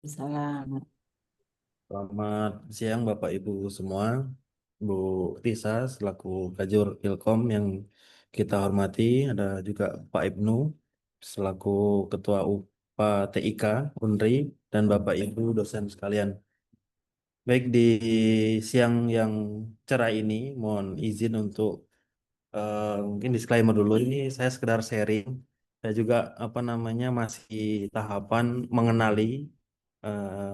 Salam. Selamat siang Bapak Ibu semua, Bu Tisa selaku Kajur Ilkom yang kita hormati, ada juga Pak Ibnu selaku Ketua UPA TIK UNRI dan Bapak Ibu dosen sekalian. Baik di siang yang cerah ini, mohon izin untuk mungkin disclaimer dulu. Ini saya sekedar sharing. Saya juga masih tahapan mengenali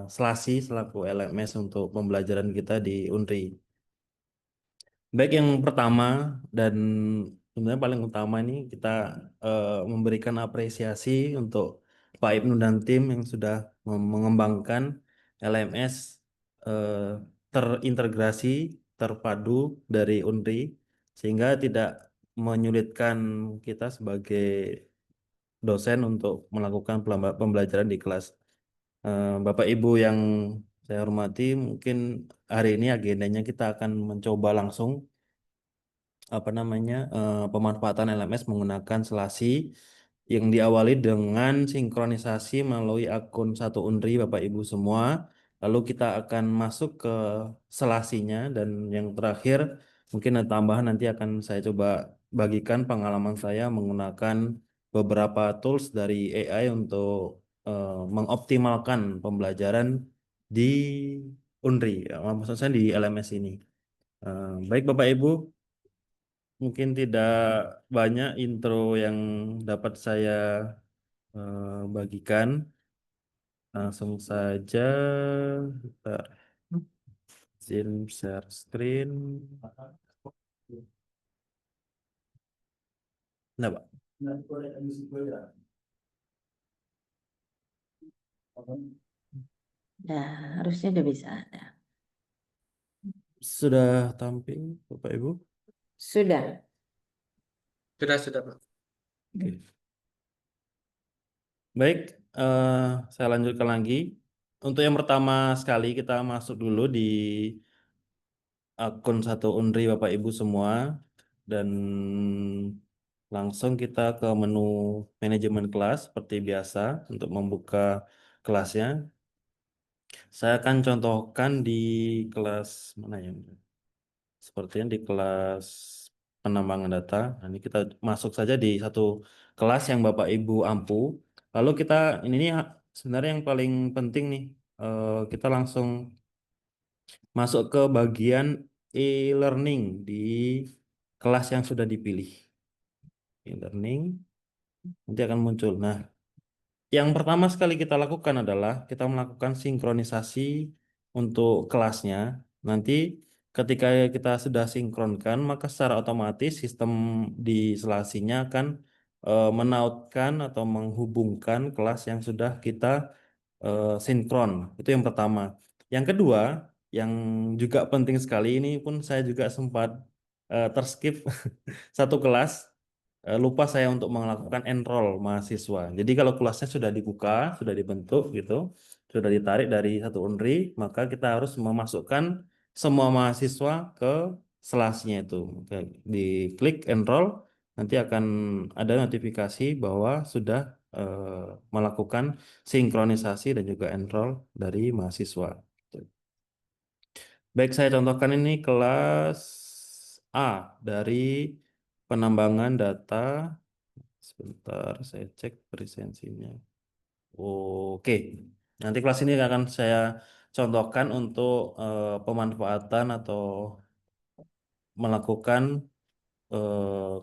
Selasi selaku LMS untuk pembelajaran kita di UNRI. Baik yang pertama dan sebenarnya paling utama ini kita memberikan apresiasi untuk Pak Ibnu dan tim yang sudah mengembangkan LMS eh, terintegrasi terpadu dari UNRI sehingga tidak menyulitkan kita sebagai dosen untuk melakukan pembelajaran di kelas. Bapak Ibu yang saya hormati, mungkin hari ini agendanya kita akan mencoba langsung pemanfaatan LMS menggunakan Selasi yang diawali dengan sinkronisasi melalui akun satu Unri Bapak Ibu semua. Lalu kita akan masuk ke Selasinya dan yang terakhir mungkin ada tambahan nanti akan saya coba bagikan pengalaman saya menggunakan beberapa tools dari AI untuk mengoptimalkan pembelajaran di Unri, maksud saya di LMS ini. Baik Bapak Ibu, mungkin tidak banyak intro yang dapat saya bagikan. Langsung saja. Bentar. Izin share screen. Nah, Pak. Nah, harusnya udah bisa ada. Sudah tampil, Bapak Ibu? Sudah. Sudah, Pak. Oke. Baik, eh, saya lanjutkan lagi. Untuk yang pertama sekali kita masuk dulu di akun satu Unri Bapak Ibu semua dan langsung kita ke menu manajemen kelas seperti biasa untuk membuka kelasnya. Saya akan contohkan di kelas mana ya? Sepertinya di kelas penambangan data. Nah, ini kita masuk saja di satu kelas yang Bapak Ibu ampu. Lalu kita ini nih sebenarnya yang paling penting nih. Kita langsung masuk ke bagian e-learning di kelas yang sudah dipilih. E-learning nanti akan muncul. Nah, yang pertama sekali kita lakukan adalah kita melakukan sinkronisasi untuk kelasnya. Nanti ketika kita sudah sinkronkan, maka secara otomatis sistem di selasinya akan menautkan atau menghubungkan kelas yang sudah kita sinkron. Itu yang pertama. Yang kedua, yang juga penting sekali ini pun saya juga sempat terskip satu kelas. Lupa saya untuk melakukan enroll mahasiswa. Jadi kalau kelasnya sudah dibuka, sudah dibentuk gitu, sudah ditarik dari satu Unri, maka kita harus memasukkan semua mahasiswa ke selasnya itu. Oke, diklik enroll, nanti akan ada notifikasi bahwa sudah melakukan sinkronisasi dan juga enroll dari mahasiswa. Baik, saya contohkan ini kelas A dari penambangan data. Sebentar, saya cek presensinya. Oke, nanti kelas ini akan saya contohkan untuk pemanfaatan atau melakukan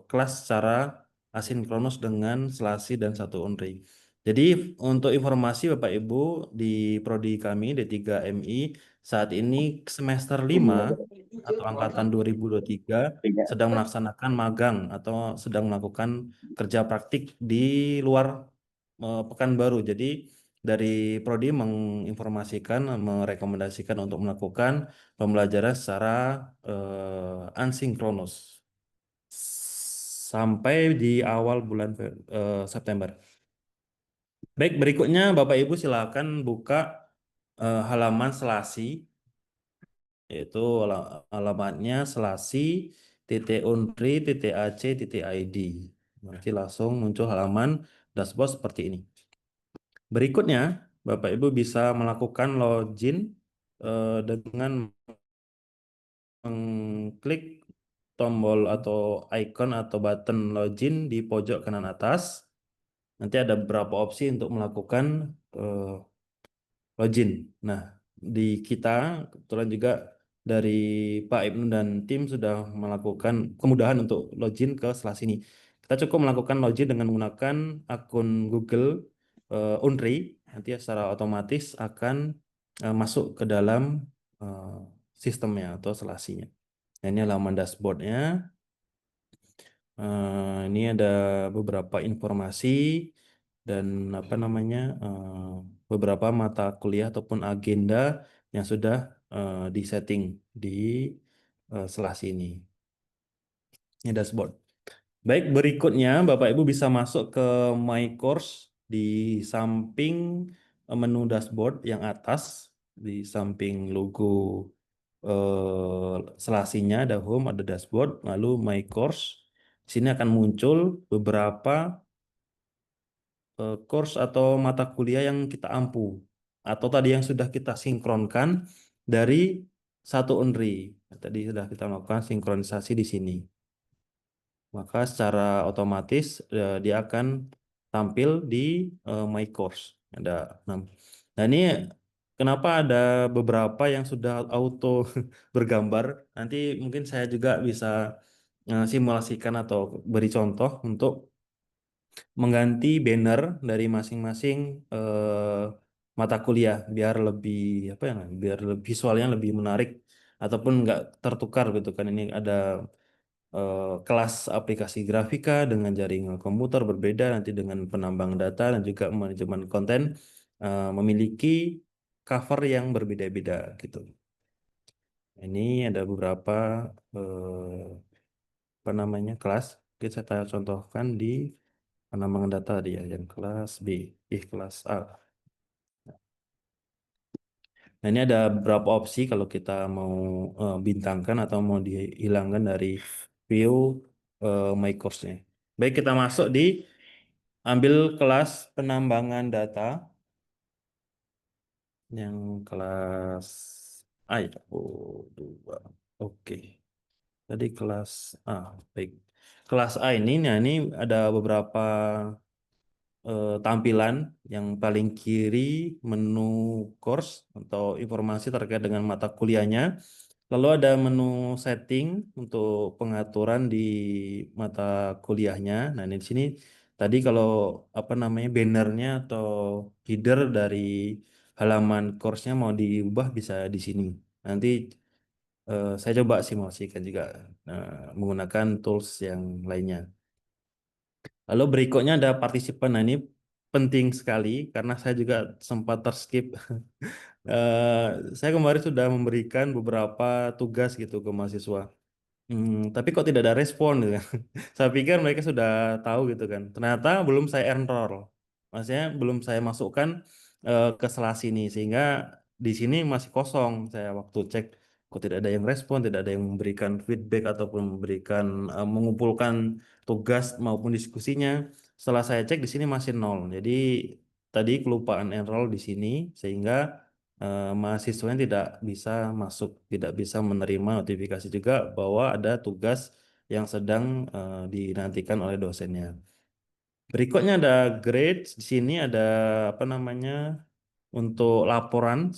kelas secara asinkronus dengan Selasi dan satu Unri. Jadi untuk informasi Bapak Ibu di prodi kami D3MI saat ini semester 5 atau angkatan 2023 sedang melaksanakan magang atau sedang melakukan kerja praktik di luar Pekanbaru. Jadi dari prodi menginformasikan, merekomendasikan untuk melakukan pembelajaran secara asinkronus sampai di awal bulan September. Baik, berikutnya Bapak Ibu silakan buka halaman Selasi, yaitu alamatnya selasi.unri.ac.id. Nanti langsung muncul halaman dashboard seperti ini. Berikutnya, Bapak Ibu bisa melakukan login dengan mengklik tombol atau icon atau button login di pojok kanan atas. Nanti ada beberapa opsi untuk melakukan login. Nah, di kita kebetulan juga dari Pak Ibnu dan tim sudah melakukan kemudahan untuk login ke Selas ini. Kita cukup melakukan login dengan menggunakan akun Google Unri. Nanti secara otomatis akan masuk ke dalam eh, sistemnya atau Selasinya. Nah, ini halaman dashboardnya. Ini ada beberapa informasi dan apa namanya beberapa mata kuliah ataupun agenda yang sudah disetting di Selas ini. Ini dashboard. Baik, berikutnya Bapak Ibu bisa masuk ke My Course di samping menu dashboard yang atas, di samping logo Selasinya ada Home, ada Dashboard, lalu My Course. Di sini akan muncul beberapa course atau mata kuliah yang kita ampu atau tadi yang sudah kita sinkronkan dari satu Unri. Tadi sudah kita lakukan sinkronisasi di sini. Maka secara otomatis dia akan tampil di My Course. Ada 6. Nah, ini kenapa ada beberapa yang sudah auto bergambar? Nanti mungkin saya juga bisa simulasikan atau beri contoh untuk mengganti banner dari masing-masing mata kuliah biar lebih apa ya, biar visualnya lebih menarik ataupun nggak tertukar gitu kan. Ini ada kelas aplikasi grafika dengan jaringan komputer berbeda, nanti dengan penambang data dan juga manajemen konten memiliki cover yang berbeda-beda gitu. Ini ada beberapa apa namanya kelas. Oke, saya contohkan di penambangan data dia yang kelas B, kelas A. Nah, ini ada beberapa opsi kalau kita mau bintangkan atau mau dihilangkan dari view My Course-nya. Baik, kita masuk di ambil kelas penambangan data yang kelas A ya. Oh, 2. Oke. Tadi kelas A. Baik. Kelas A ini, nah ini ada beberapa tampilan yang paling kiri menu course atau informasi terkait dengan mata kuliahnya. Lalu ada menu setting untuk pengaturan di mata kuliahnya. Nah, ini di sini tadi kalau apa namanya bannernya atau header dari halaman course-nya mau diubah bisa di sini. Nanti saya coba simulasikan juga menggunakan tools yang lainnya. Lalu berikutnya ada partisipan. Nah, ini penting sekali karena saya juga sempat terskip. Eh, saya kemarin sudah memberikan beberapa tugas gitu ke mahasiswa. Tapi kok tidak ada respon gitu kan. Saya pikir mereka sudah tahu gitu kan. Ternyata belum saya enroll. Maksudnya belum saya masukkan ke Selas ini sehingga di sini masih kosong. Saya waktu cek kok tidak ada yang respon, tidak ada yang memberikan feedback ataupun memberikan mengumpulkan tugas maupun diskusinya. Setelah saya cek di sini masih nol. Jadi tadi kelupaan enroll di sini sehingga mahasiswanya tidak bisa masuk, tidak bisa menerima notifikasi juga bahwa ada tugas yang sedang dinantikan oleh dosennya. Berikutnya ada grade, di sini ada apa namanya untuk laporan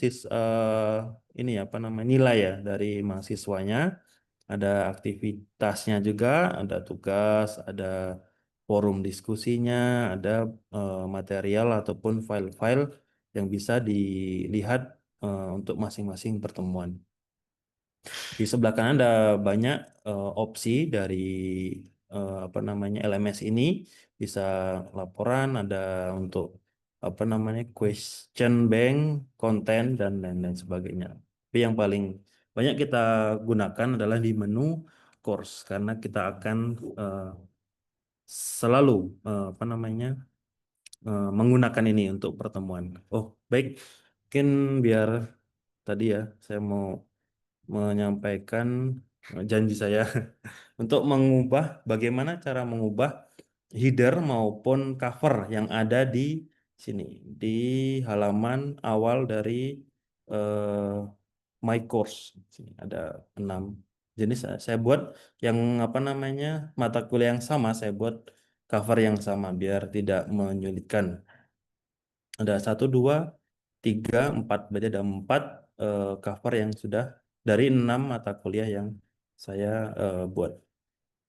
ini apa namanya nilai ya dari mahasiswanya, ada aktivitasnya juga, ada tugas, ada forum diskusinya, ada material ataupun file-file yang bisa dilihat untuk masing-masing pertemuan. Di sebelah kanan ada banyak opsi dari apa namanya LMS ini, bisa laporan, ada untuk apa namanya question bank, konten dan lain-lain sebagainya. Tapi yang paling banyak kita gunakan adalah di menu course karena kita akan selalu apa namanya menggunakan ini untuk pertemuan. Oh, baik. Mungkin biar tadi ya saya mau menyampaikan janji saya untuk mengubah bagaimana cara mengubah header maupun cover yang ada di Sini di halaman awal dari eh, My Course. Sini ada 6 jenis. Saya buat yang apa namanya mata kuliah yang sama. Saya buat cover yang sama biar tidak menyulitkan. Ada 1, 2, 3, 4. Berarti ada 4 cover yang sudah dari 6 mata kuliah yang saya buat.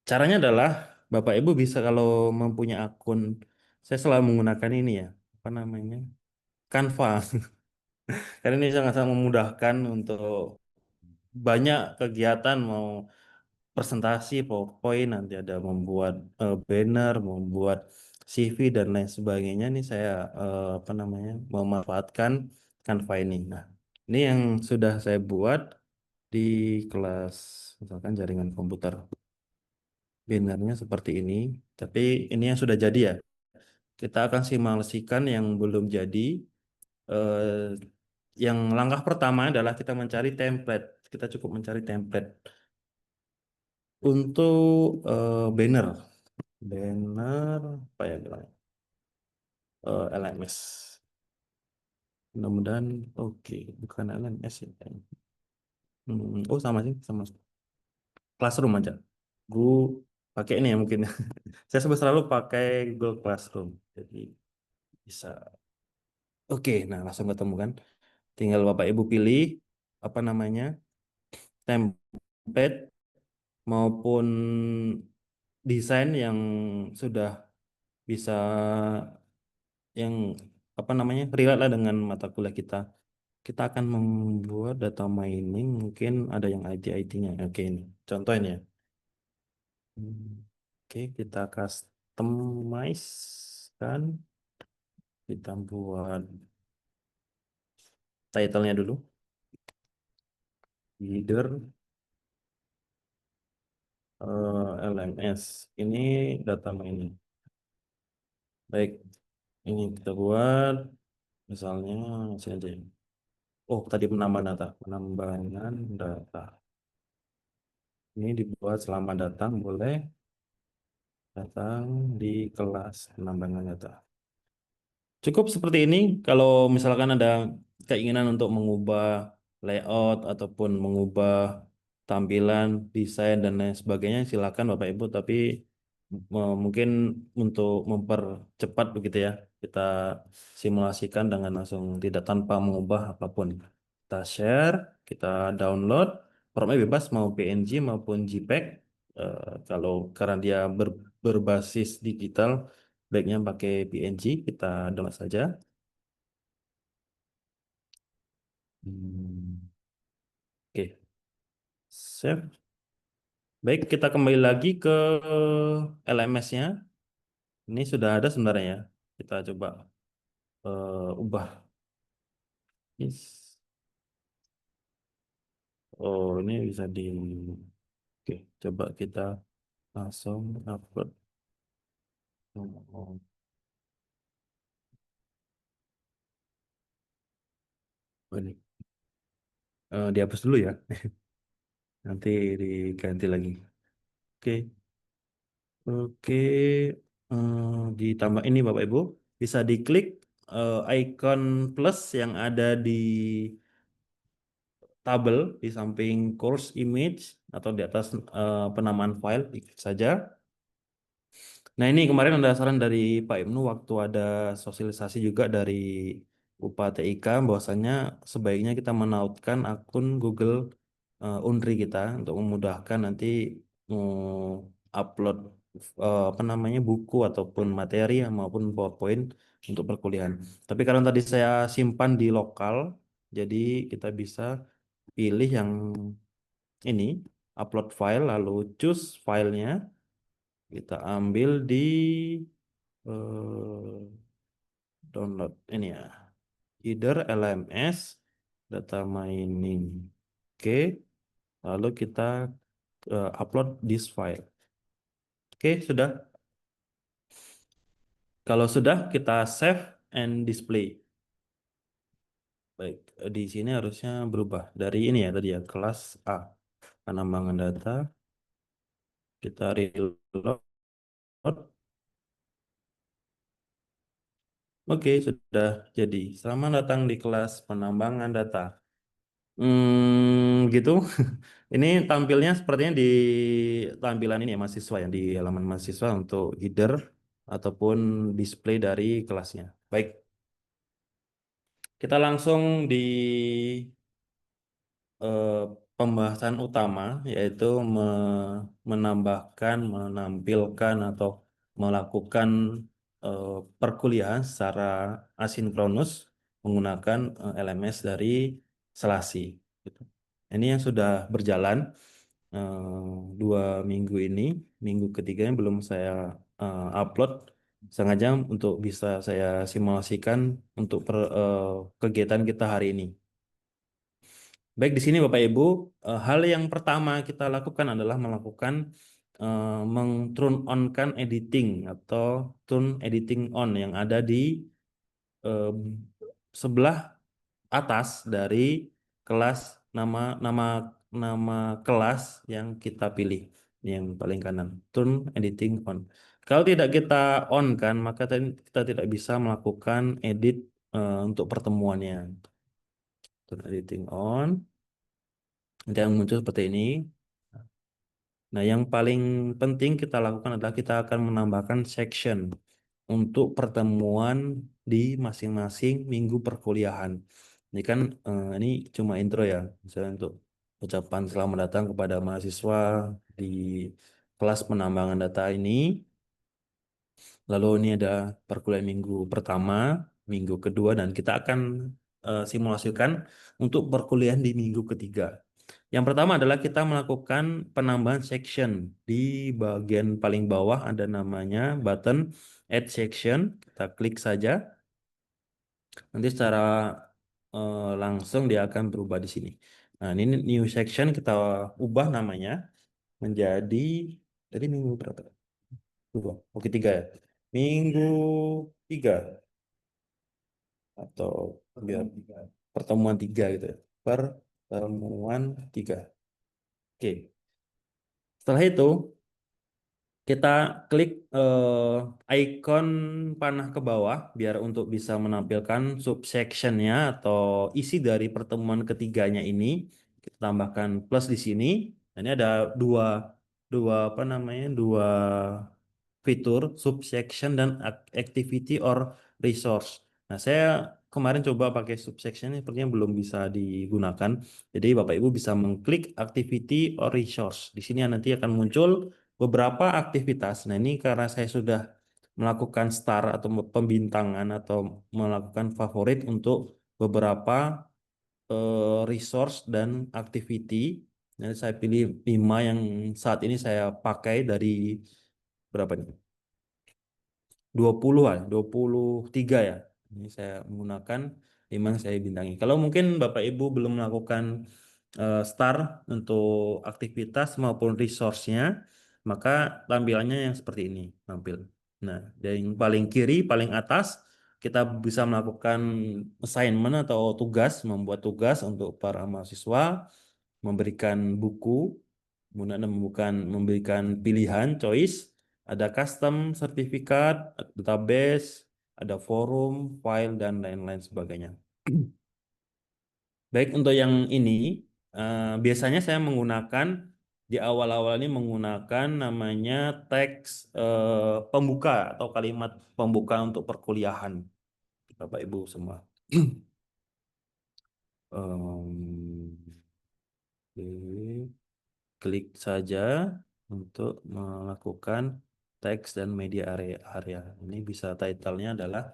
Caranya adalah Bapak Ibu bisa kalau mempunyai akun, saya selalu menggunakan ini ya, apa namanya, Canva. Karena ini sangat-sangat memudahkan untuk banyak kegiatan, mau presentasi, PowerPoint, nanti ada membuat banner, membuat CV dan lain sebagainya. Ini saya apa namanya memanfaatkan Canva ini. Nah, ini yang sudah saya buat di kelas misalkan jaringan komputer. Bannernya seperti ini, tapi ini yang sudah jadi ya. Kita akan simulasikan yang belum jadi. Eh, yang langkah pertama adalah kita mencari template. Kita cukup mencari template untuk banner. Banner apa ya bilang? LMS. Mudah-mudahan oke, bukan LMS ya. Oh sama sih, sama Classroom aja. Gue pakai ini ya mungkin. Saya selalu pakai Google Classroom. Jadi bisa. Oke, nah langsung ketemu kan. Tinggal Bapak Ibu pilih apa namanya template maupun desain yang sudah bisa yang apa namanya relate lah dengan mata kuliah kita. Kita akan membuat data mining, mungkin ada yang IT-IT-nya. Oke, ini contoh ini ya. Oke, kita customize kan, kita buat title-nya dulu, leader LMS. Ini data mining. Baik, ini kita buat misalnya sini aja. Oh, tadi penambahan data, penambahan data. Ini dibuat selama datang boleh datang di kelas penambahan data. Cukup seperti ini. Kalau misalkan ada keinginan untuk mengubah layout ataupun mengubah tampilan, desain dan lain sebagainya, silakan Bapak Ibu. Tapi mungkin untuk mempercepat begitu ya, kita simulasikan dengan langsung tidak tanpa mengubah apapun. Kita share, kita download, formatnya bebas mau PNG maupun JPEG. Kalau karena dia berbasis digital, baiknya pakai PNG, kita download saja. Oke, save. Baik, kita kembali lagi ke LMS-nya. Ini sudah ada sebenarnya ya. Kita coba ubah. Yes. Oh, ini bisa di. Oke, coba kita langsung upload. Oh, ini. Dihapus dulu ya. Nanti diganti lagi. Oke, oke. Ditambah ini Bapak Ibu. Bisa diklik icon plus yang ada di tabel di samping course image atau di atas penamaan file, diklik saja. Nah, ini kemarin ada saran dari Pak Ibnu waktu ada sosialisasi juga dari UPA TIK bahwasanya sebaiknya kita menautkan akun Google Undri kita untuk memudahkan nanti upload apa namanya buku ataupun materi maupun PowerPoint untuk perkuliahan. Tapi karena tadi saya simpan di lokal, jadi kita bisa pilih yang ini, upload file lalu choose filenya, kita ambil di eh, download ini ya, either LMS data mining. Oke, lalu kita upload this file. Oke, sudah. Kalau sudah, kita save and display. Baik, di sini harusnya berubah dari ini ya tadi ya, kelas A, penambangan data. Kita reload. Oke, sudah jadi. Selamat datang di kelas penambangan data. Gitu. Ini tampilnya sepertinya di tampilan ini ya mahasiswa ya, di halaman mahasiswa untuk header ataupun display dari kelasnya. Baik, kita langsung di eh, pembahasan utama, yaitu menambahkan, menampilkan atau melakukan eh, perkuliahan secara asinkronus menggunakan LMS dari Selasi. Gitu. Ini yang sudah berjalan 2 minggu ini, minggu ketiganya belum saya upload, sengaja untuk bisa saya simulasikan untuk kegiatan kita hari ini. Baik, di sini Bapak Ibu, hal yang pertama kita lakukan adalah melakukan meng-turn on-kan editing atau turn editing on yang ada di eh, sebelah atas dari kelas nama nama nama kelas yang kita pilih. Ini yang paling kanan, turn editing on. Kalau tidak kita on kan, maka kita tidak bisa melakukan edit untuk pertemuannya. Turn editing on. Nanti yang muncul seperti ini. Nah, yang paling penting kita lakukan adalah kita akan menambahkan section untuk pertemuan di masing-masing minggu perkuliahan. Ini kan ini cuma intro ya, misalnya untuk ucapan selamat datang kepada mahasiswa di kelas penambangan data ini. Lalu ini ada perkuliahan minggu pertama, minggu kedua, dan kita akan simulasikan untuk perkuliahan di minggu ketiga. Yang pertama adalah kita melakukan penambahan section. Di bagian paling bawah ada namanya button Add Section. Kita klik saja. Nanti secara langsung dia akan berubah di sini. Nah, ini new section kita ubah namanya menjadi dari minggu berapa? Dua. Oke, 3 ya. Minggu 3 atau biar pertemuan 3 gitu ya. Pertemuan 3. Oke. Setelah itu kita klik icon panah ke bawah biar untuk bisa menampilkan subsectionnya atau isi dari pertemuan ketiganya ini. Kita tambahkan plus di sini. Nah, ini ada dua dua apa namanya dua fitur subsection dan activity or resource. Nah, saya kemarin coba pakai subsection ini sepertinya belum bisa digunakan. Jadi Bapak Ibu bisa mengklik activity or resource. Di sini nanti akan muncul beberapa aktivitas. Nah, ini karena saya sudah melakukan star atau pembintangan atau melakukan favorit untuk beberapa resource dan activity. Jadi saya pilih 5 yang saat ini saya pakai dari berapa nih? 20 an, 23 ya. Ini saya menggunakan 5 yang saya bintangi. Kalau mungkin Bapak Ibu belum melakukan star untuk aktivitas maupun resource-nya, maka tampilannya yang seperti ini tampil. Nah, dari yang paling kiri, paling atas, kita bisa melakukan assignment atau tugas, membuat tugas untuk para mahasiswa, memberikan buku, kemudian memberikan pilihan, choice, ada custom, sertifikat, database, ada forum, file, dan lain-lain sebagainya. Baik, untuk yang ini, biasanya saya menggunakan, di awal-awal ini menggunakan namanya teks pembuka atau kalimat pembuka untuk perkuliahan. Bapak Ibu semua. Oke. Klik saja untuk melakukan teks dan media area. Ini bisa title-nya adalah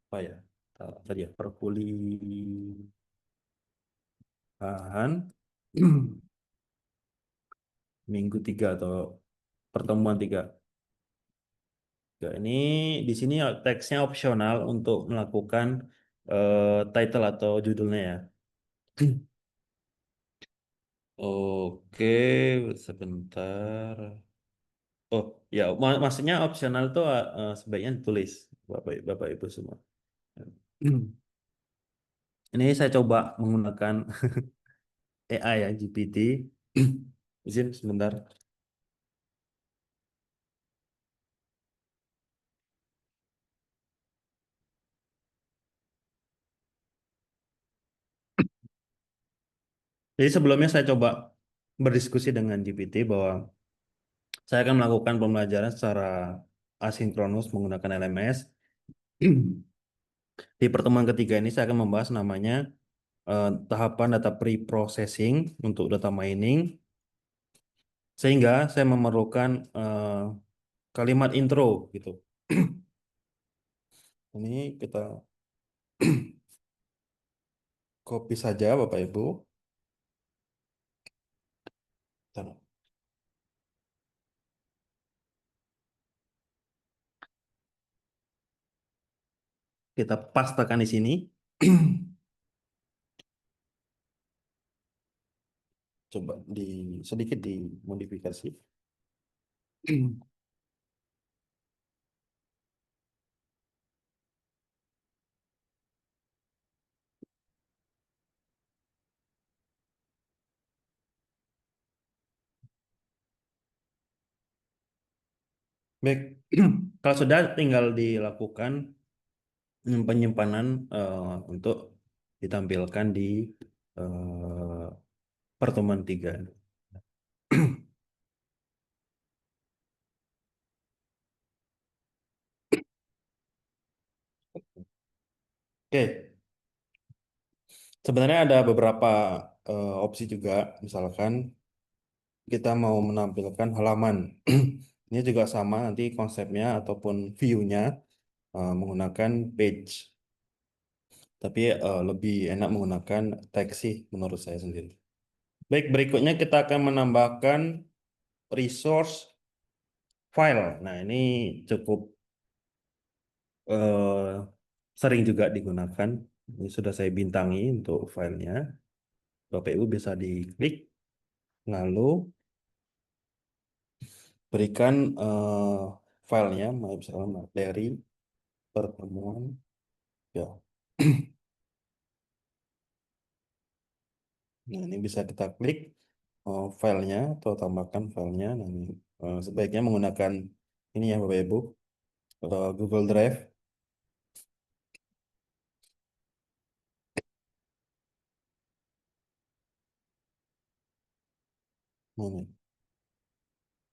apa ya? Tadi ya, perkuliahan minggu 3 atau pertemuan 3. Ya, ini di sini teksnya opsional untuk melakukan title atau judulnya ya. Oke, sebentar. Oh, ya, maksudnya opsional itu sebaiknya ditulis Bapak Ibu semua. Ini saya coba menggunakan AI ya, GPT. Izin sebentar. Jadi sebelumnya saya coba berdiskusi dengan GPT bahwa saya akan melakukan pembelajaran secara asinkronus menggunakan LMS. Di pertemuan ketiga ini saya akan membahas namanya tahapan data pre-processing untuk data mining, sehingga saya memerlukan kalimat intro gitu. Ini kita copy saja Bapak Ibu. Bentar. Kita pastekan di sini. Coba sedikit dimodifikasi. Baik, kalau sudah tinggal dilakukan penyimpanan untuk ditampilkan di eh, pertemuan 3. Oke, sebenarnya ada beberapa opsi juga, misalkan kita mau menampilkan halaman. Ini juga sama nanti konsepnya ataupun view-nya menggunakan page. Tapi lebih enak menggunakan teks sih menurut saya sendiri. Baik, berikutnya kita akan menambahkan resource file. Nah, ini cukup eh, sering juga digunakan. Ini sudah saya bintangi untuk filenya. Bapak Ibu bisa diklik, lalu berikan filenya, misalnya materi pertemuan. Ya. Nah, ini bisa kita klik filenya atau tambahkan filenya. Nah, ini, sebaiknya menggunakan ini ya Bapak Ibu, Google Drive. Nah, ini.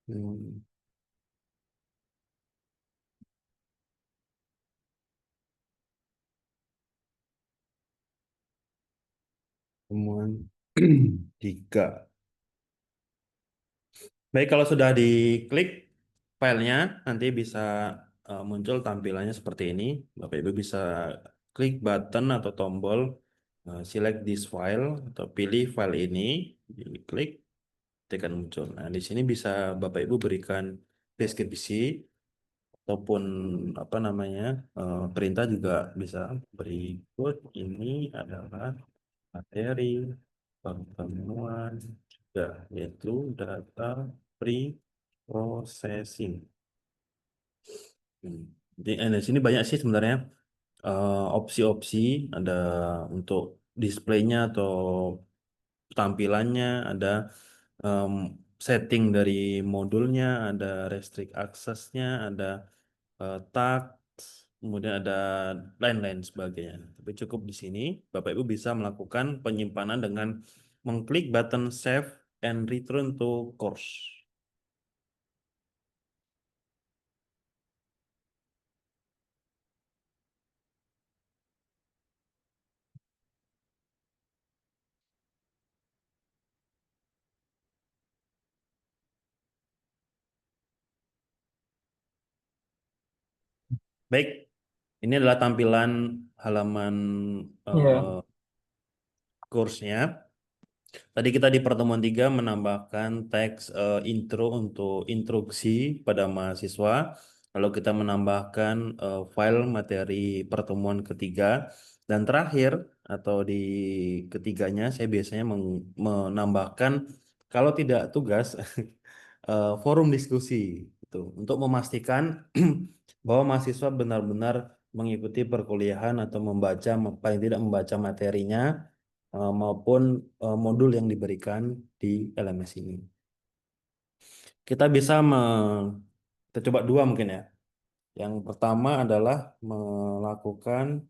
Hmm, Pertemuan 3. Baik, kalau sudah diklik filenya, nanti bisa muncul tampilannya seperti ini. Bapak Ibu bisa klik button atau tombol select this file atau pilih file ini, diklik, tekan muncul. Nah, di sini bisa Bapak Ibu berikan deskripsi ataupun apa namanya perintah juga bisa. Berikut ini adalah materi pertemuan juga, yaitu data pre-processing. Di sini banyak sih sebenarnya opsi-opsi, ada untuk displaynya atau tampilannya, ada em, setting dari modulnya, ada restrict access-nya, ada tag, kemudian ada lain-lain sebagainya. Tapi cukup di sini, Bapak Ibu bisa melakukan penyimpanan dengan mengklik button Save and Return to Course. Baik, ini adalah tampilan halaman Iya. course-nya. Tadi kita di pertemuan 3 menambahkan teks intro untuk instruksi pada mahasiswa. Lalu kita menambahkan file materi pertemuan ketiga. Dan terakhir atau di ketiganya saya biasanya menambahkan kalau tidak tugas forum diskusi itu untuk memastikan bahwa mahasiswa benar-benar mengikuti perkuliahan atau membaca paling tidak membaca materinya maupun modul yang diberikan di LMS ini. Kita bisa kita coba dua mungkin ya. Yang pertama adalah melakukan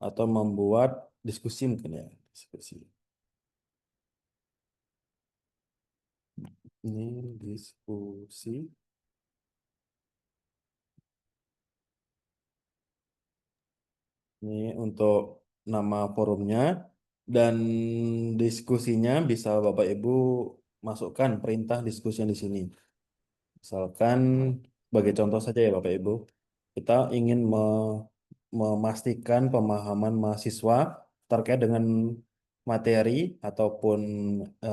atau membuat diskusi mungkin ya, diskusi. Ini diskusi. Ini untuk nama forumnya dan diskusinya bisa Bapak Ibu masukkan perintah diskusi yang di sini. Misalkan sebagai contoh saja ya Bapak Ibu, kita ingin memastikan pemahaman mahasiswa terkait dengan materi ataupun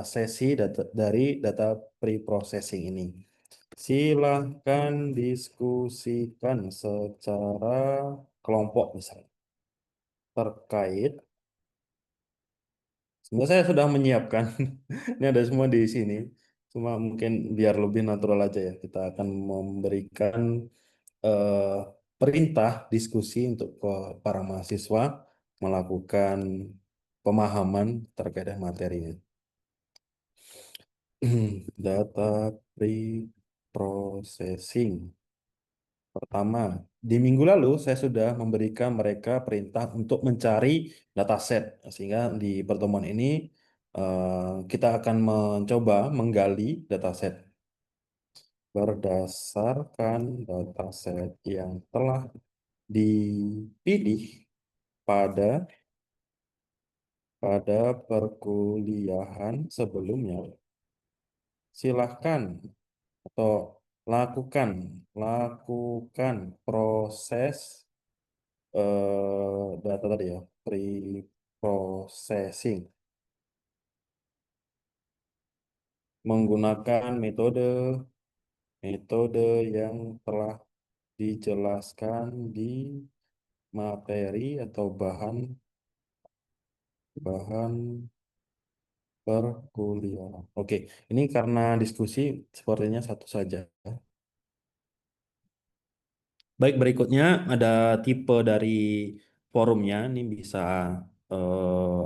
sesi dari data pre-processing ini. Silahkan diskusikan secara kelompok misalnya terkait. Sebenarnya saya sudah menyiapkan. Ini ada semua di sini. Cuma mungkin biar lebih natural aja ya. Kita akan memberikan eh, perintah diskusi untuk ke para mahasiswa melakukan pemahaman terkait dengan materinya. Data pre-processing. Pertama, di minggu lalu saya sudah memberikan mereka perintah untuk mencari dataset, sehingga di pertemuan ini kita akan mencoba menggali dataset berdasarkan dataset yang telah dipilih pada perkuliahan sebelumnya. Silahkan atau lakukan lakukan proses data tadi ya, pre-processing menggunakan metode yang telah dijelaskan di materi atau bahan bahan perkuliahan. Oke, ini karena diskusi sepertinya satu saja. Baik, berikutnya ada tipe dari forumnya. Ini bisa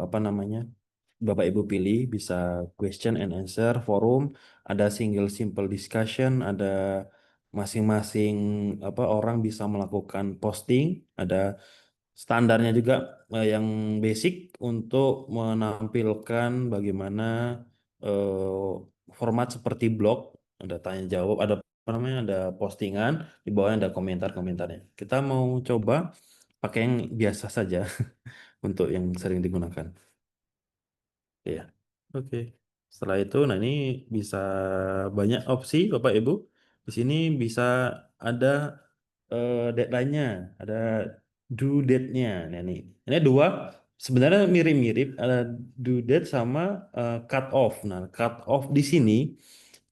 apa namanya? Bapak Ibu pilih bisa question and answer forum, ada single simple discussion, ada masing-masing apa orang bisa melakukan posting, ada standarnya juga yang basic untuk menampilkan bagaimana format seperti blog, ada tanya jawab, ada apa namanya, ada postingan, di bawahnya ada komentar-komentarnya. Kita mau coba pakai yang biasa saja untuk yang sering digunakan. Ya, oke. Setelah itu, nah ini bisa banyak opsi, Bapak Ibu. Di sini bisa ada deadline-nya, ada due date-nya. Nah, ini dua sebenarnya mirip-mirip, ada due date sama cut off. Nah, cut off di sini,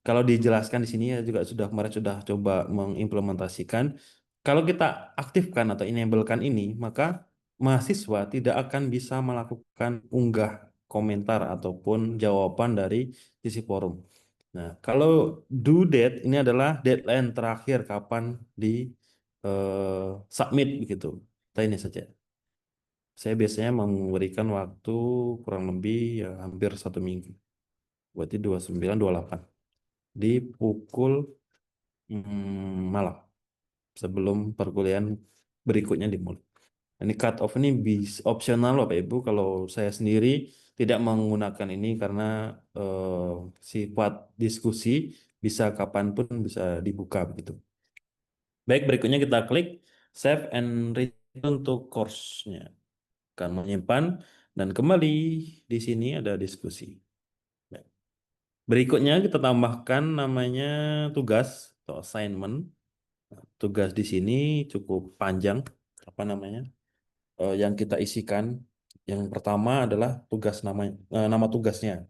kalau dijelaskan di sini ya juga sudah kemarin sudah coba mengimplementasikan. Kalau kita aktifkan atau enablekan ini, maka mahasiswa tidak akan bisa melakukan unggah komentar ataupun jawaban dari sisi forum. Nah, kalau due date ini adalah deadline terakhir kapan di submit begitu. Kita ini saja. Saya biasanya memberikan waktu kurang lebih ya hampir 1 minggu. Berarti 29, 28. Di pukul malam sebelum perkuliahan berikutnya dimulai. Ini cut off ini opsional Bapak Ibu. Kalau saya sendiri tidak menggunakan ini karena sifat diskusi bisa kapanpun bisa dibuka begitu. Baik, berikutnya kita klik save and return to course-nya. Akan menyimpan dan kembali di sini ada diskusi. Baik. Berikutnya kita tambahkan namanya tugas atau assignment. Tugas di sini cukup panjang, apa namanya? Yang kita isikan. Yang pertama adalah nama tugasnya.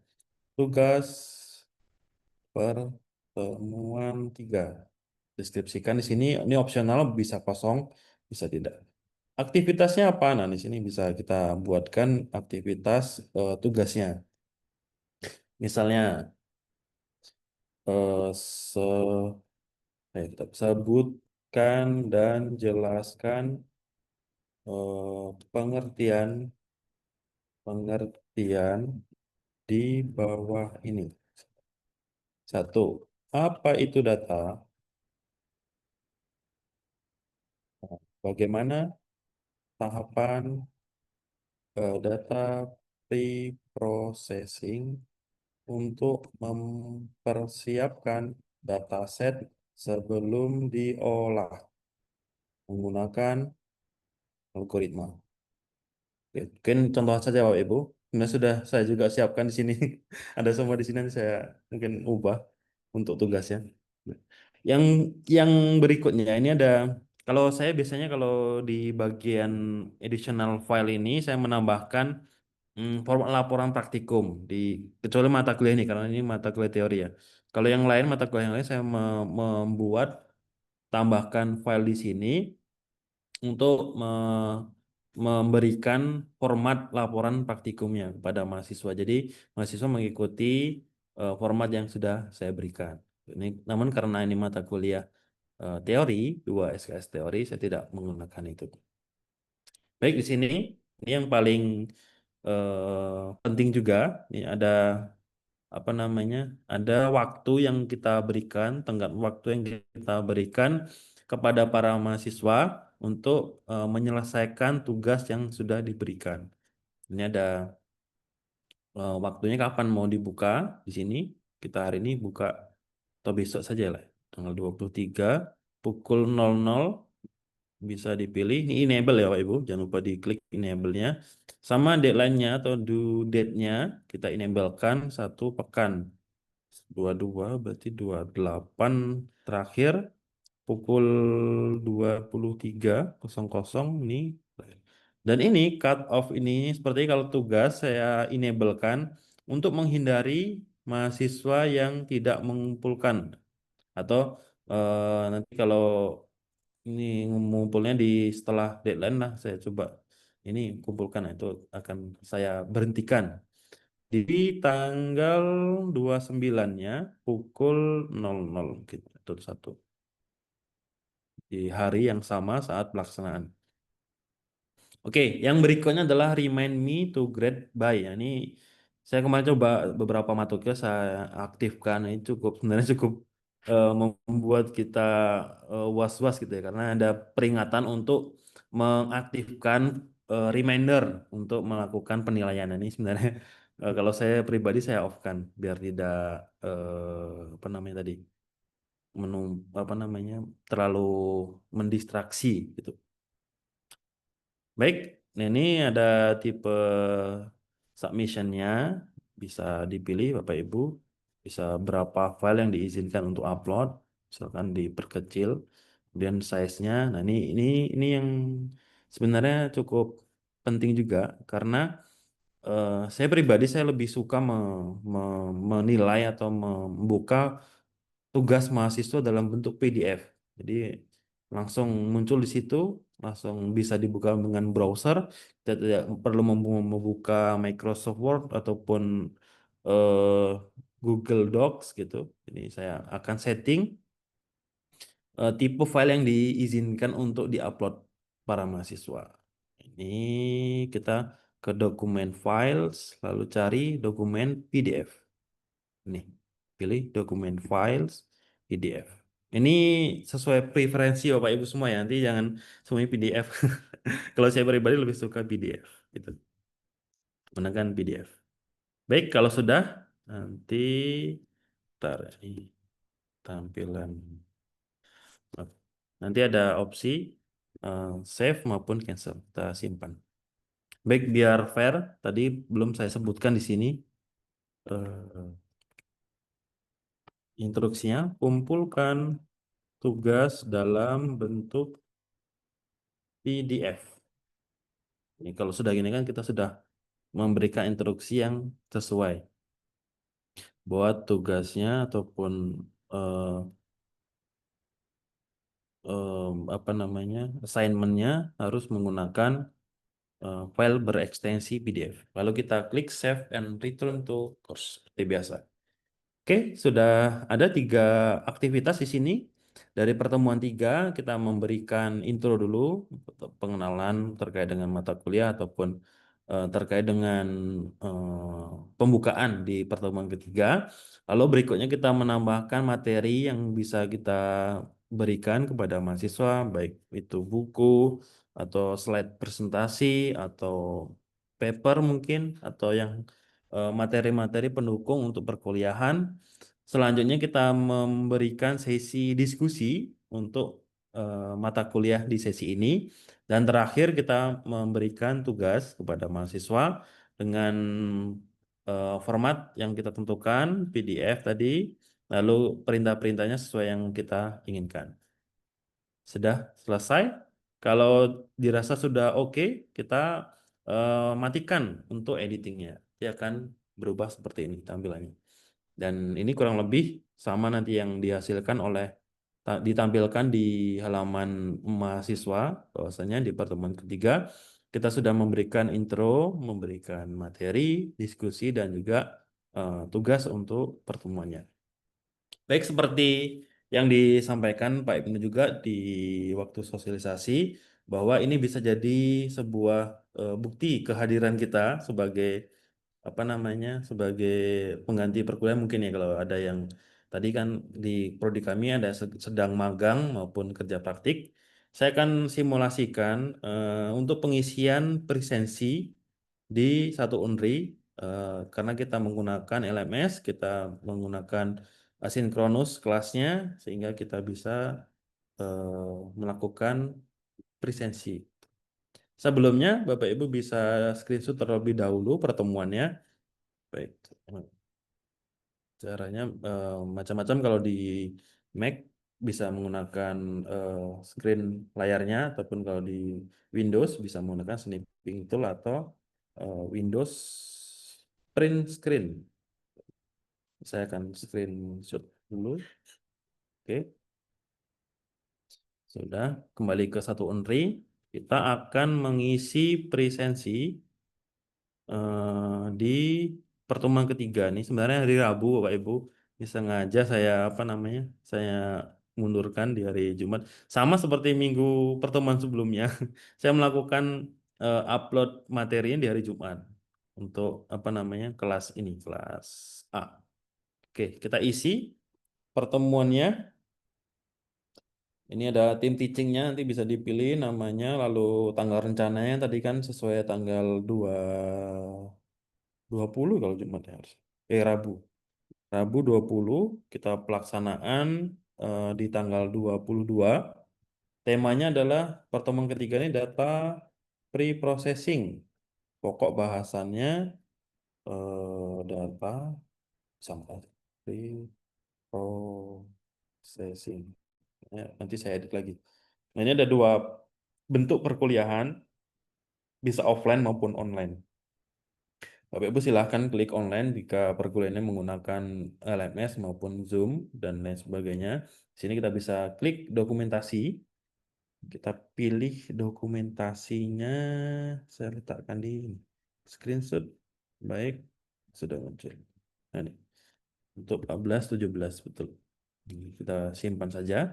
Tugas pertemuan 3. Deskripsikan di sini. Ini opsional, bisa kosong, bisa tidak. Aktivitasnya apa? Nah, di sini bisa kita buatkan aktivitas tugasnya. Misalnya eh, se kita sebutkan dan jelaskan pengertian pengertian di bawah ini. Satu, apa itu data? Bagaimana tahapan data pre-processing untuk mempersiapkan dataset sebelum diolah menggunakan algoritma. Oke, mungkin contoh saja Bapak Ibu. Sebenarnya sudah saya juga siapkan di sini. Ada semua di sini nanti saya mungkin ubah untuk tugasnya. Yang yang berikutnya ini ada kalau saya biasanya kalau di bagian additional file ini saya menambahkan format laporan praktikum di kecuali mata kuliah ini karena ini mata kuliah teori ya. Kalau yang lain mata kuliah yang lain saya membuat tambahkan file di sini untuk memberikan format laporan praktikumnya kepada mahasiswa. Jadi mahasiswa mengikuti format yang sudah saya berikan. Ini, namun karena ini mata kuliah teori, 2 SKS teori, saya tidak menggunakan itu. Baik, di sini ini yang paling penting juga. Ini ada apa namanya? Ada waktu yang kita berikan, tenggat waktu yang kita berikan kepada para mahasiswa untuk menyelesaikan tugas yang sudah diberikan. Ini ada waktunya kapan mau dibuka di sini. Kita hari ini buka atau besok saja lah. Tanggal 23 pukul 00 bisa dipilih. Ini enable ya Pak Ibu. Jangan lupa diklik enable-nya. Sama deadline-nya atau due date-nya kita enablekan 1 pekan. 22 berarti 28 terakhir pukul 23.00 ini. Dan ini cut off ini seperti kalau tugas saya enablekan untuk menghindari mahasiswa yang tidak mengumpulkan atau nanti kalau ini ngumpulnya di setelah deadline lah saya coba ini kumpulkan. Nah, itu akan saya berhentikan di tanggal 29-nya pukul 00 gitu, itu satu di hari yang sama saat pelaksanaan. Oke, yang berikutnya adalah remind me to grade by. Ya, ini saya kemarin coba beberapa matoknya saya aktifkan. Ini cukup sebenarnya cukup membuat kita was-was gitu ya, karena ada peringatan untuk mengaktifkan reminder untuk melakukan penilaian. Nah, ini sebenarnya kalau saya pribadi saya off-kan biar tidak apa namanya tadi apa namanya terlalu mendistraksi gitu. Baik, nah ini ada tipe submissionnya, bisa dipilih Bapak Ibu, bisa berapa file yang diizinkan untuk upload, misalkan diperkecil, kemudian size-nya. Nah ini yang sebenarnya cukup penting juga karena saya pribadi saya lebih suka menilai atau membuka tugas mahasiswa dalam bentuk PDF. Jadi langsung muncul di situ, langsung bisa dibuka dengan browser. Kita tidak perlu membuka Microsoft Word ataupun eh, Google Docs gitu. Ini saya akan setting tipe file yang diizinkan untuk diupload para mahasiswa. Ini kita ke dokumen files, lalu cari dokumen PDF. Nih, pilih dokumen files PDF. Ini sesuai preferensi Bapak Ibu semua ya. Nanti jangan semuanya PDF. Kalau saya pribadi lebih suka PDF gitu. Gunakan PDF. Baik, kalau sudah nanti ntar ini tampilan. Nanti ada opsi save maupun cancel. Kita simpan. Baik, biar fair, tadi belum saya sebutkan di sini instruksinya, kumpulkan tugas dalam bentuk PDF. Ini kalau sudah gini kan kita sudah memberikan instruksi yang sesuai. Buat tugasnya ataupun eh, apa namanya assignmentnya harus menggunakan file berekstensi PDF. Lalu kita klik Save and Return to Course seperti biasa. Oke, sudah ada 3 aktivitas di sini. Dari pertemuan 3, kita memberikan intro dulu, pengenalan terkait dengan mata kuliah ataupun terkait dengan pembukaan di pertemuan ketiga. Lalu berikutnya kita menambahkan materi yang bisa kita berikan kepada mahasiswa, baik itu buku, atau slide presentasi, atau paper mungkin, atau yang materi-materi pendukung untuk perkuliahan. Selanjutnya kita memberikan sesi diskusi untuk mata kuliah di sesi ini. Dan terakhir kita memberikan tugas kepada mahasiswa dengan format yang kita tentukan, PDF tadi, lalu perintah-perintahnya sesuai yang kita inginkan. Sudah selesai? Kalau dirasa sudah oke, kita matikan untuk editingnya. Dia akan berubah seperti ini tampilannya. Dan ini kurang lebih sama nanti yang dihasilkan oleh ditampilkan di halaman mahasiswa, bahwasanya di pertemuan ketiga kita sudah memberikan intro, memberikan materi, diskusi, dan juga tugas untuk pertemuannya. Baik, seperti yang disampaikan Pak Ibnu juga di waktu sosialisasi, bahwa ini bisa jadi sebuah bukti kehadiran kita sebagai sebagai pengganti perkuliahan mungkin ya, kalau ada yang tadi kan di prodi kami ada sedang magang maupun kerja praktik. Saya akan simulasikan untuk pengisian presensi di satu Unri karena kita menggunakan LMS, kita menggunakan asinkronus kelasnya sehingga kita bisa melakukan presensi. Sebelumnya Bapak Ibu bisa screenshot terlebih dahulu pertemuannya. Baik, caranya macam-macam. Kalau di Mac bisa menggunakan screen layarnya, ataupun kalau di Windows bisa menggunakan snipping tool atau Windows print screen. Saya akan screenshot dulu. Oke, sudah. Kembali ke satu Unri, kita akan mengisi presensi di pertemuan ketiga nih. Sebenarnya hari Rabu Bapak Ibu, ini sengaja saya saya mundurkan di hari Jumat, sama seperti minggu pertemuan sebelumnya. Saya melakukan upload materinya di hari Jumat untuk kelas ini, kelas A. Oke, kita isi pertemuannya. Ini ada tim teachingnya, nanti bisa dipilih namanya, lalu tanggal rencananya tadi kan sesuai tanggal 20 kalau Jumat ya harus. Rabu. Rabu 20 kita pelaksanaan di tanggal 22. Temanya adalah pertemuan ketiga ini data pre-processing. Pokok bahasannya data sampai pre-processing. Ya, nanti saya edit lagi. Nah, ini ada dua bentuk perkuliahan, bisa offline maupun online. Bapak Ibu silahkan klik online jika perkuliahannya menggunakan LMS maupun Zoom dan lain sebagainya. Di sini kita bisa klik dokumentasi. Kita pilih dokumentasinya. Saya letakkan di screenshot. Baik, sudah muncul. Nah, ini untuk 14, 17 betul. Ini kita simpan saja.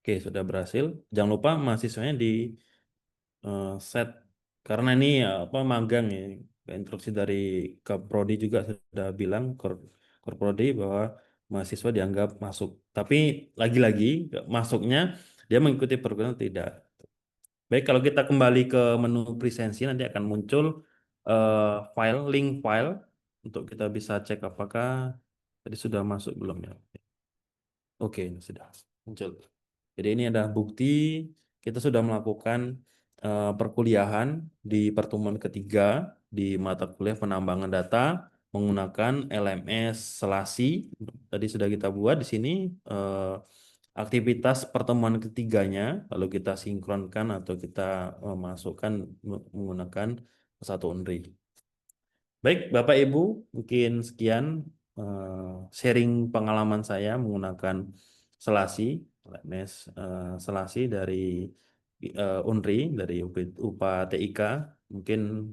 Oke, sudah berhasil. Jangan lupa mahasiswanya di set, karena ini magang ya. Instruksi dari Kaprodi juga sudah bilang Korprodi bahwa mahasiswa dianggap masuk. Tapi lagi-lagi masuknya dia mengikuti program tidak. Baik, kalau kita kembali ke menu presensi nanti akan muncul link file untuk kita bisa cek apakah tadi sudah masuk belum ya. Oke, ini sudah muncul. Jadi ini ada bukti kita sudah melakukan perkuliahan di pertemuan ketiga di mata kuliah penambangan data menggunakan LMS Selasi. Tadi sudah kita buat di sini aktivitas pertemuan ketiganya, lalu kita sinkronkan atau kita masukkan menggunakan satu Unri. Baik, Bapak Ibu, mungkin sekian sharing pengalaman saya menggunakan Selasi, LMS Selasi dari Unri, dari UPA TIK. Mungkin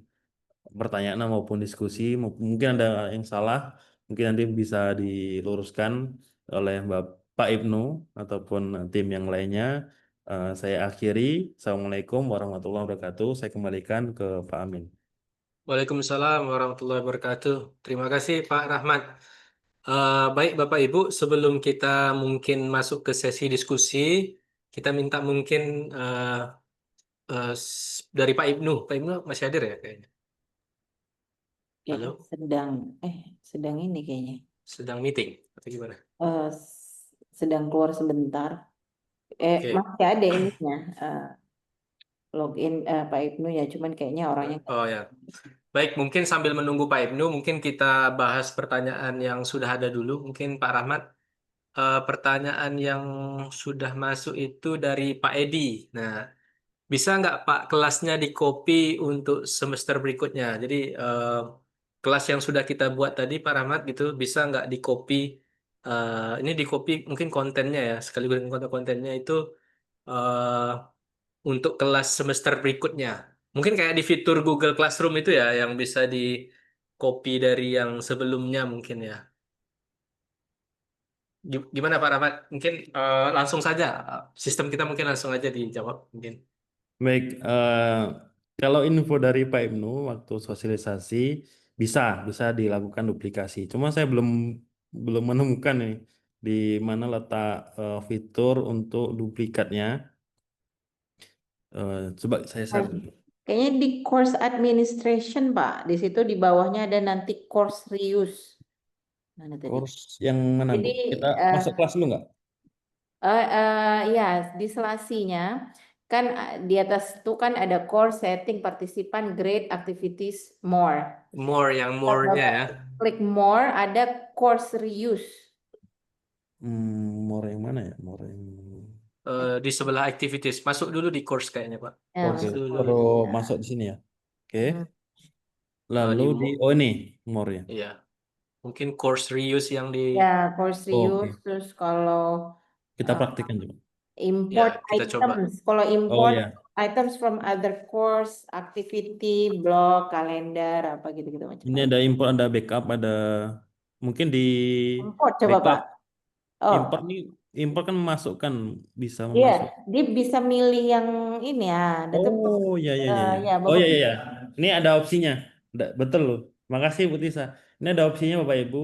pertanyaan maupun diskusi, mungkin ada yang salah, mungkin nanti bisa diluruskan oleh Bapak Ibnu ataupun tim yang lainnya. Saya akhiri. Assalamualaikum warahmatullahi wabarakatuh. Saya kembalikan ke Pak Amin. Waalaikumsalam warahmatullahi wabarakatuh. Terima kasih Pak Rahmat. Baik Bapak Ibu, sebelum kita mungkin masuk ke sesi diskusi, kita minta mungkin dari Pak Ibnu. Pak Ibnu masih hadir ya kayaknya. Kayaknya Halo, sedang ini kayaknya. sedang meeting atau gimana? Sedang keluar sebentar. Oke. Masih ada ininya. Login Pak Ibnu ya, cuman kayaknya orangnya nggak. Oh ya. Baik, mungkin sambil menunggu Pak Ibnu, mungkin kita bahas pertanyaan yang sudah ada dulu. Mungkin Pak Rahmat, pertanyaan yang sudah masuk itu dari Pak Edi. Nah, bisa nggak Pak kelasnya di copy untuk semester berikutnya? Jadi kelas yang sudah kita buat tadi Pak Rahmat gitu, bisa nggak di copy? Ini di copy mungkin kontennya ya, sekaligus dengan konten-kontennya itu eh, untuk kelas semester berikutnya. Mungkin kayak di fitur Google Classroom itu ya, yang bisa di copy dari yang sebelumnya mungkin ya. Gimana Pak Rahmat? Mungkin langsung saja, sistem kita mungkin langsung aja dijawab mungkin. Baik, kalau info dari Pak Ibnu waktu sosialisasi bisa bisa dilakukan duplikasi. Cuma saya belum menemukan nih di mana letak fitur untuk duplikatnya. Coba saya share dulu. Kayaknya di course administration, Pak. Di situ di bawahnya ada nanti course reuse. Mana tadi? Course yang mana, Bu? Jadi Kita masuk kelas dulu nggak? ya di selasinya kan di atas itu kan ada course setting partisipan grade activities more. Yang more-nya ya. Klik more ada course reuse. More yang mana ya? More yang... Di sebelah activities. Masuk dulu di course kayaknya Pak. Ya, Oke, Masuk dulu. baru masuk di sini ya. Oke. Mm. Lalu Di oh ini more ya. Iya. Mungkin course reuse yang di Ya, course reuse. Oke. Terus kalau Kita uh, praktikkan coba. import Ya, kita coba. items, kalau Oh import ya, items from other course, activity, blog, kalender, apa gitu-gitu ini macam-macam. ada import, ada backup, ada mungkin di Import coba backup. Pak. Oh, Import kan memasukkan, bisa iya, memasuk. dia bisa milih yang ini ya. Ada tuh Oh ya ya ya ya. ya Oh Bapak ya ya ya. Ini ada opsinya. Betul loh. Makasih Bu Tisa. Ini ada opsinya Bapak Ibu.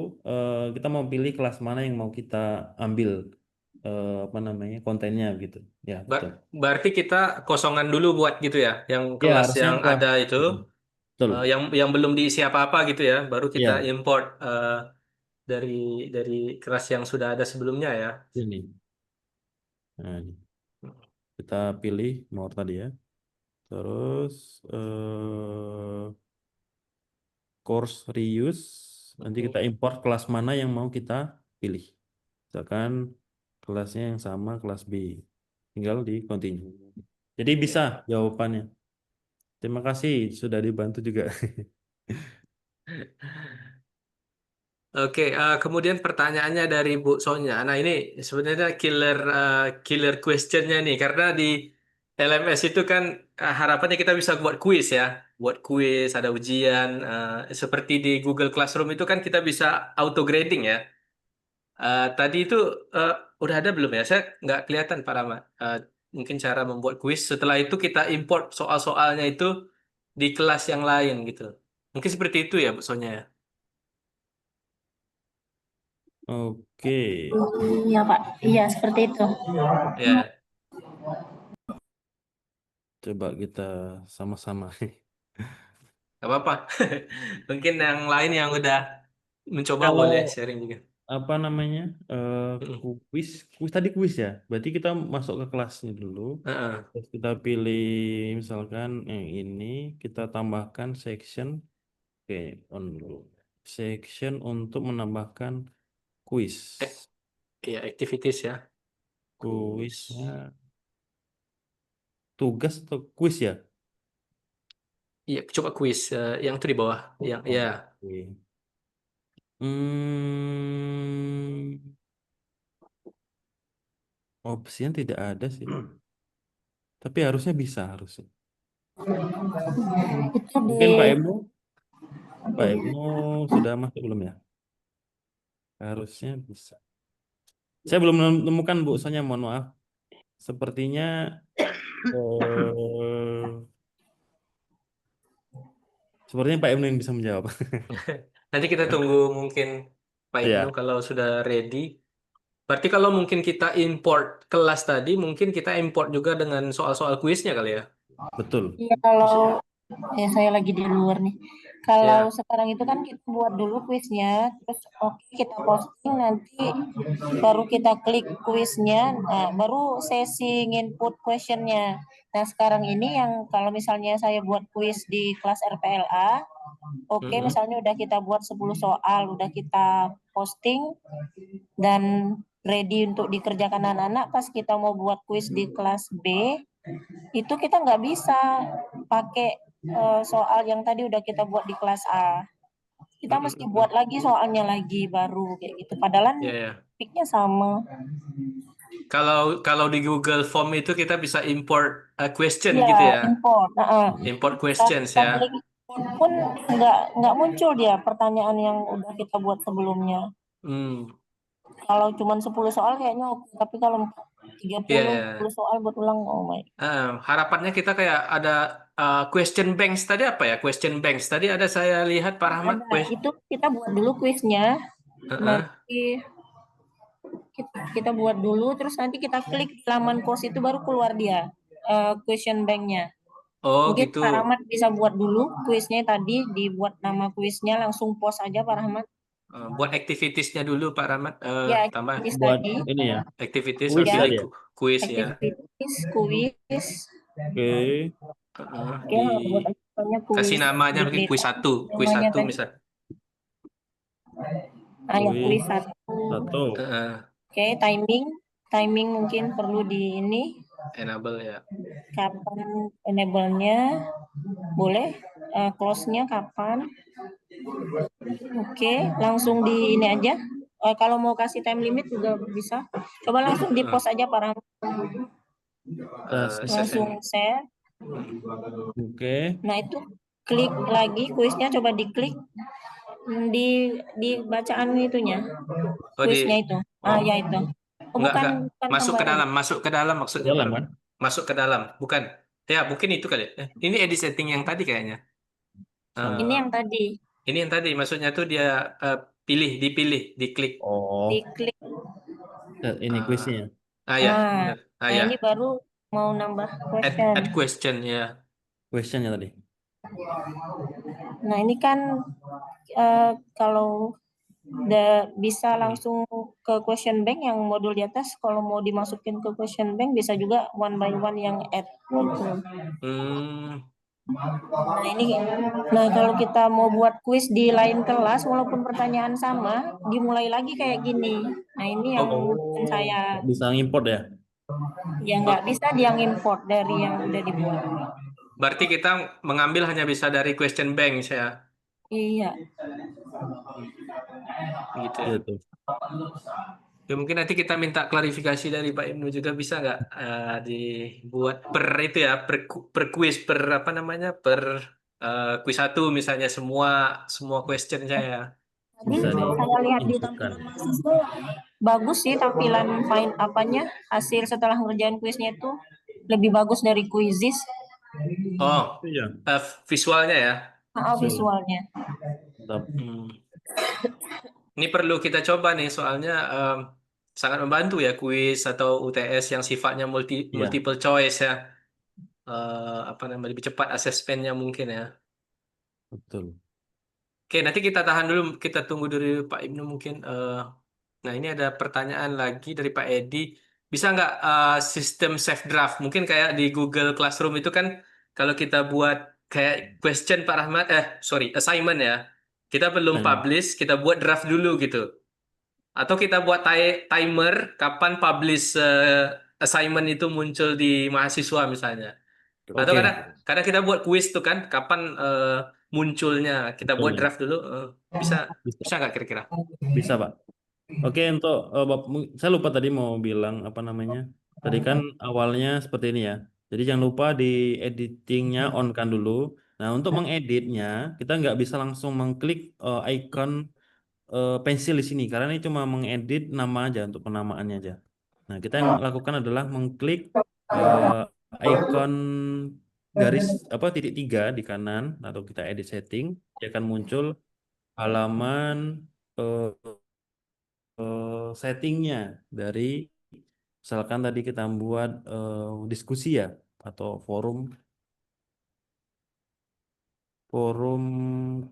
Kita mau pilih kelas mana yang mau kita ambil apa namanya kontennya gitu. Ya betul. Berarti kita kosongan dulu buat gitu ya, yang Ya kelas harusnya yang kelas. ada itu, Betul. yang belum diisi apa-apa gitu ya, baru kita Ya import dari dari kelas yang sudah ada sebelumnya ya. ini. Nah, ini. Kita pilih more tadi ya. Terus course reuse. Nanti kita import kelas mana yang mau kita pilih. Misalkan kelasnya yang sama kelas B. Tinggal di continue. Jadi bisa jawabannya. Terima kasih sudah dibantu juga. Oke, kemudian pertanyaannya dari Bu Sonya. Nah ini sebenarnya killer questionnya nih, karena di LMS itu kan harapannya kita bisa buat kuis ya, buat kuis, ada ujian. Seperti di Google Classroom itu kan kita bisa auto grading ya. Tadi itu eh, udah ada belum ya? Saya nggak kelihatan Pak Rahmat. Mungkin cara membuat kuis. Setelah itu kita import soal-soalnya itu di kelas yang lain gitu. Mungkin seperti itu ya Bu Sonya ya. Oke. Iya, Pak. Iya, seperti itu. Ya. Coba kita sama-sama. Gak apa-apa. Mungkin yang lain yang udah mencoba Kalau boleh sharing juga. apa namanya Mm-mm. kuis kuis tadi kuis ya. Berarti kita masuk ke kelasnya dulu. Heeh. Terus kita pilih misalkan yang ini kita tambahkan section. Oke, on dulu. Section untuk menambahkan kuis. Iya, activities ya. Kuisnya tugas atau kuis ya? Iya, coba kuis yang itu di bawah. Yang ya. Oke. Hmm, opsinya tidak ada sih. Tapi harusnya bisa harusnya. Itu di Mungkin Pak Ibnu sudah masuk belum ya? Harusnya bisa. Saya belum menemukan Bu, soalnya mohon maaf. Sepertinya eh, sepertinya Pak Ibnu yang bisa menjawab. Nanti kita tunggu mungkin Pak Ibnu Ya, kalau sudah ready. Berarti kalau mungkin kita import kelas tadi, mungkin kita import juga dengan soal-soal kuisnya kali ya. Betul. Iya, kalau saya lagi di luar nih. Kalau Ya, sekarang itu kan kita buat dulu kuisnya, terus oke kita posting nanti baru kita klik kuisnya, nah, baru sesi input questionnya. Nah sekarang ini yang kalau misalnya saya buat kuis di kelas RPLA, oke mm-mm. misalnya udah kita buat 10 soal, udah kita posting dan ready untuk dikerjakan anak-anak, pas kita mau buat kuis di kelas B, itu kita nggak bisa pakai soal yang tadi udah kita buat di kelas A. Kita mesti buat Mm-mm. lagi soalnya lagi baru kayak gitu. Padahal Ya, ya. topiknya sama. Kalau di Google Form itu kita bisa import question Iya, gitu ya. import. Import Saat questions kita ya. klik import pun nggak muncul dia pertanyaan yang udah kita buat sebelumnya. Hmm. Kalau cuma 10 soal kayaknya oke, tapi kalau 30, Ya, 40 soal buat ulang, oh my. harapannya kita kayak ada question banks tadi apa ya? Question banks tadi ada saya lihat Pak Rahmat. Ada, itu kita buat dulu kuisnya, Heeh. nanti kita buat dulu, terus nanti kita klik laman kos itu baru keluar dia question banknya. Oh Mungkin gitu. Pak Rahmat bisa buat dulu kuisnya tadi, dibuat nama kuisnya, langsung post aja Pak Rahmat. Buat activitiesnya dulu Pak Rahmat. Ya, Tambah aktivitas Buat tadi, ini ya, activities kuis habis ya, itu tadi ya. kuis ya. aktivitas kuis. Oke. Oke, Di buat namanya kasih kuis namanya mungkin data. kuis Namanya satu tadi, misal. ya kuis Kuis 1. 1. Oke, timing, timing mungkin perlu di ini, Enable ya. kapan enable-nya, boleh, close-nya kapan. Oke, langsung di ini aja. Kalau mau kasih time limit juga bisa. Coba langsung di post aja Pak Rahmat. Session. Langsung share. Oke. Nah itu klik lagi kuisnya, coba diklik di bacaan itunya, Oh kuisnya di itu. oh Ya itu. Oh enggak bukan, bukan gambaran. masuk ke dalam maksudnya Pak Jalan kan? Rahmat. Masuk ke dalam, bukan. Ya, mungkin itu kali. Ini edit setting yang tadi kayaknya. Ini Eh, yang tadi ini yang tadi maksudnya tuh dia eh, dipilih, diklik. Oh, diklik. ini Ah, kuisnya. ya, Ah, benar. nah Ya, ini baru mau nambah question. add question ya. Questionnya tadi. Nah ini kan kalau udah bisa langsung ke question bank yang modul di atas, kalau mau dimasukin ke question bank bisa juga one by one yang add gitu. Hmm, Nah ini, nah kalau kita mau buat kuis di lain kelas walaupun pertanyaan sama, dimulai lagi kayak gini. Nah ini yang oh, saya, Bisa ngimport ya? ya nggak bisa dia import dari yang udah dibuat. berarti kita mengambil hanya bisa dari question bank ya, Iya. gitu ya. Gitu. Ya mungkin nanti kita minta klarifikasi dari Pak Ibnu juga bisa nggak dibuat per itu ya, per quiz, per apa namanya, per quiz satu misalnya semua semua question saya. Tadi Bisa saya lihat di diinputkan. tampilan mahasiswa bagus sih, tampilan fine apanya, hasil setelah ngerjain kuisnya itu lebih bagus dari Quizizz. Oh, Iya. visualnya ya. Betul. Visualnya. Mantap. Ini perlu kita coba nih, soalnya sangat membantu ya kuis atau UTS yang sifatnya Iya, multiple choice ya. Apa namanya, lebih cepat asesmennya mungkin ya. betul. Oke, nanti kita tahan dulu, kita tunggu dari Pak Ibnu mungkin. Nah, ini ada pertanyaan lagi dari Pak Edi. Bisa nggak sistem save draft? Mungkin kayak di Google Classroom itu kan, kalau kita buat kayak question Pak Rahmat, sorry, assignment ya. Kita belum Assignment. publish, kita buat draft dulu gitu. Atau kita buat timer kapan publish assignment itu muncul di mahasiswa misalnya. Atau Oke, kadang kita buat kuis tuh kan, kapan munculnya. Kita buat betul. draft dulu. Bisa Bisa, bisa nggak kira-kira? bisa, Pak. Oke, untuk saya lupa tadi mau bilang apa namanya. Tadi kan awalnya seperti ini ya. Jadi jangan lupa di editingnya on kan dulu. Nah, untuk mengeditnya kita nggak bisa langsung mengklik icon pensil di sini karena ini cuma mengedit nama aja untuk penamaannya aja. Nah, kita yang lakukan adalah mengklik icon garis apa titik 3 di kanan atau kita edit setting, dia akan muncul halaman eh, settingnya dari misalkan tadi kita buat diskusi ya atau forum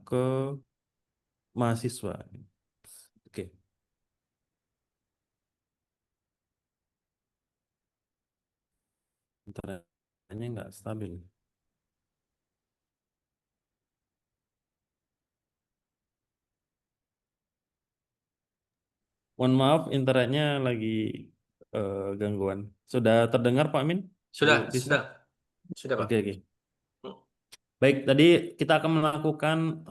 ke mahasiswa. Oke. Internetnya nggak stabil. Mohon maaf, internetnya lagi gangguan. Sudah terdengar Pak Min? Sudah, Bu Risa? sudah Pak. Oke, oke. Baik, tadi kita akan melakukan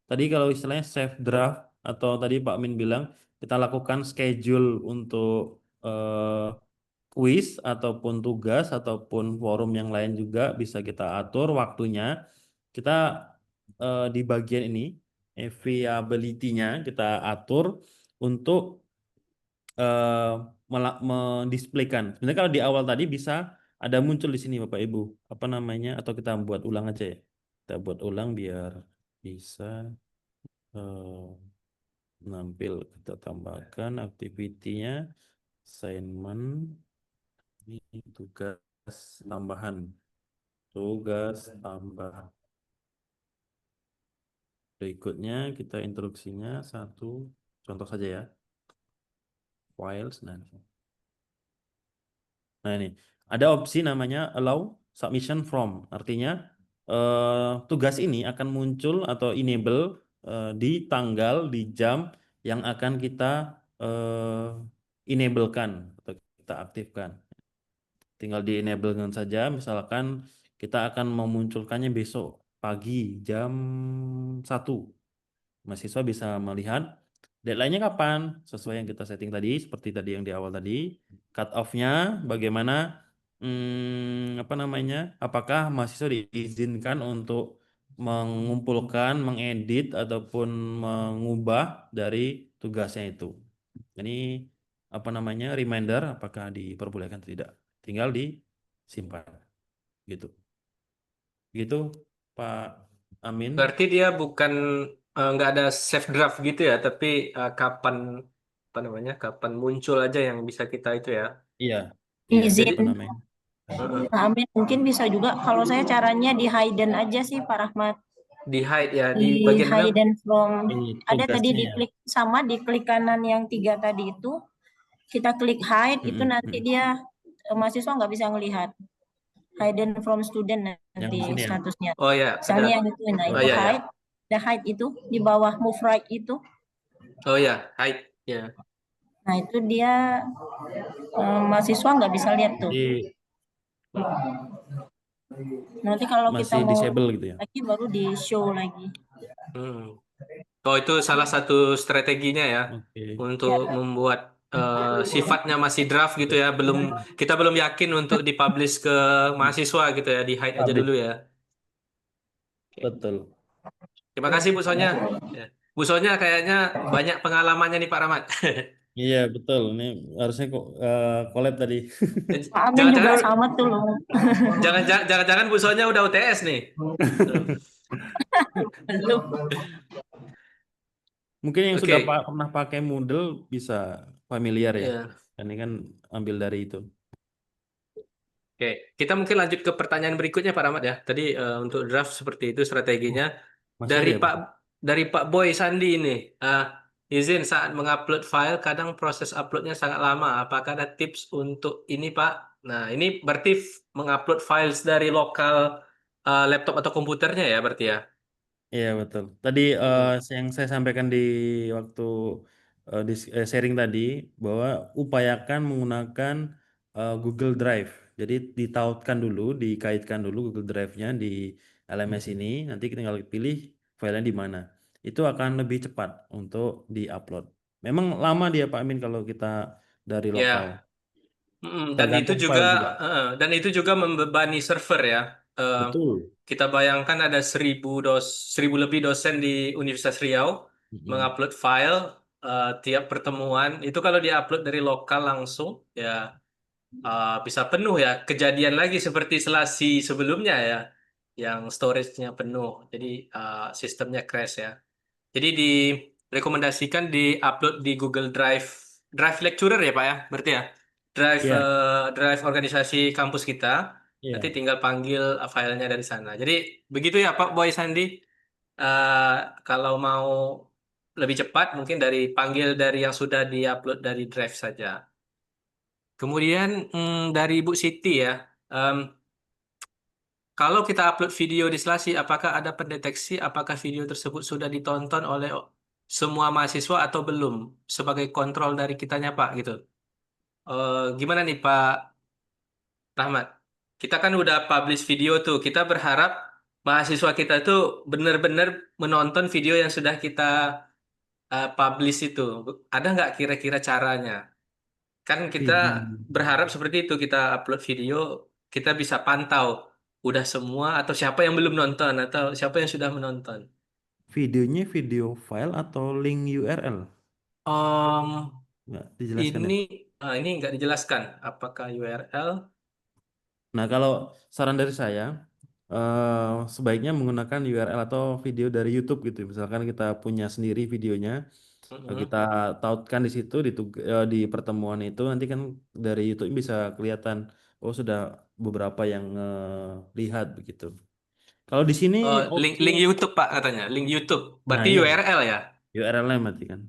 tadi kalau istilahnya save draft atau tadi Pak Min bilang kita lakukan schedule untuk quiz ataupun tugas ataupun forum yang lain juga bisa kita atur waktunya. Kita di bagian ini availability-nya kita atur untuk mendisplaykan. Sebenarnya kalau di awal tadi bisa ada muncul di sini Bapak Ibu apa namanya atau kita buat ulang aja ya. Kita buat ulang biar bisa nampil. Kita tambahkan activity-nya assignment ini tugas tambahan. Tugas tambahan. Berikutnya kita instruksinya satu contoh saja ya. Files nah ini ada opsi namanya allow submission from, artinya tugas ini akan muncul atau enable di tanggal di jam yang akan kita enablekan atau kita aktifkan. Tinggal di enablekan saja, misalkan kita akan memunculkannya besok pagi jam 1. Mahasiswa bisa melihat deadline-nya kapan, sesuai yang kita setting tadi, seperti tadi yang di awal tadi. Cut off-nya bagaimana, apa namanya, apakah mahasiswa diizinkan untuk mengumpulkan, mengedit, ataupun mengubah dari tugasnya itu. Ini apa namanya, reminder, apakah diperbolehkan atau tidak. Tinggal disimpan. Gitu. Gitu, Pak Amin. Berarti dia bukan nggak ada save draft gitu ya, tapi kapan apa namanya, kapan muncul aja yang bisa kita itu ya. Iya, iya, Jadi apa namanya? Nah, Amin, mungkin bisa juga kalau saya caranya di hidden aja sih Pak Rahmat. di hide ya di Di bagian mana? hidden from Ini ada tadi tugasnya di ya. klik sama di klik kanan yang 3 tadi itu kita klik hide itu Mm-mm, nanti mm-mm. dia mahasiswa nggak bisa melihat hidden from student Yang nanti di sini ya. statusnya. Oh ya, Misalnya ada. yang itu, nah Oh itu ya, ya. hide, ada hide itu di bawah move right itu. Oh ya, hide ya. Nah itu dia mahasiswa nggak bisa lihat tuh. Jadi Nanti kalau kita masih mau disable gitu ya. lagi baru di show lagi. Oh itu salah satu strateginya ya Oke. untuk membuat sifatnya masih draft gitu ya, kita belum yakin untuk dipublish ke mahasiswa gitu ya, di hide aja Publish. dulu ya. Betul. Terima kasih Bu Sonya. Ya. Bu Sonya kayaknya banyak pengalamannya nih Pak Rahmat. Iya, betul. Ini harusnya kok collab tadi. Pak Amin juga Jangan-jangan sama tuh loh. jangan-jangan Bu Sonya udah UTS nih. Belum. Mungkin yang Oke. sudah pernah pakai Moodle bisa familiar ya. Iya. Ini kan ambil dari itu. Oke, kita mungkin lanjut ke pertanyaan berikutnya Pak Rahmat ya. Tadi untuk draft seperti itu strateginya. Masih ada ya, Pak? Dari Pak Boy Sandi ini, izin saat mengupload file kadang proses uploadnya sangat lama. Apakah ada tips untuk ini Pak? Nah ini berarti mengupload files dari lokal laptop atau komputernya ya berarti ya. Iya, betul. Tadi yang saya sampaikan di waktu sharing tadi bahwa upayakan menggunakan Google Drive. Jadi ditautkan dulu, dikaitkan dulu Google Drive-nya di LMS ini, nanti tinggal pilih filenya di mana. Itu akan lebih cepat untuk di-upload. Memang lama dia Pak Amin kalau kita dari Ya. lokal. Tergantung file juga. Dan itu juga membebani server ya. Betul. Kita bayangkan ada 1000 lebih dosen di Universitas Riau mengupload file tiap pertemuan. Itu kalau diupload dari lokal langsung ya bisa penuh ya. Kejadian lagi seperti Selasi sebelumnya ya, yang storage-nya penuh. Jadi sistemnya crash ya. Jadi rekomendasikan di-upload di Google Drive, Drive Lecturer ya Pak ya, berarti ya, Drive Iya, Drive organisasi kampus kita. Nanti iya. tinggal panggil filenya dari sana. Jadi begitu ya Pak Boy Sandi. Eh, Kalau mau lebih cepat mungkin panggil dari yang sudah diupload dari Drive saja. Kemudian dari Ibu Siti ya, em, kalau kita upload video di Selasi, apakah ada pendeteksi apakah video tersebut sudah ditonton oleh semua mahasiswa atau belum sebagai kontrol dari kitanya Pak gitu. Gimana nih Pak Rahmat? Kita kan udah publish video tuh. Kita berharap mahasiswa kita tuh benar-benar menonton video yang sudah kita publish itu. Ada nggak kira-kira caranya? Kan kita Video. berharap seperti itu, kita upload video, kita bisa pantau udah semua atau siapa yang belum nonton atau siapa yang sudah menonton. Videonya video file atau link URL? Om, Nggak dijelaskan ya? ini ini nggak dijelaskan apakah URL. Nah, kalau saran dari saya, sebaiknya menggunakan URL atau video dari YouTube gitu. Misalkan kita punya sendiri videonya, kita Mm-mm. tautkan di situ di pertemuan itu, nanti kan dari YouTube bisa kelihatan, oh sudah beberapa yang lihat begitu. Kalau di sini Oh, link opsi, link YouTube Pak katanya, link YouTube. nah Berarti iya, URL ya? URL-nya mati kan.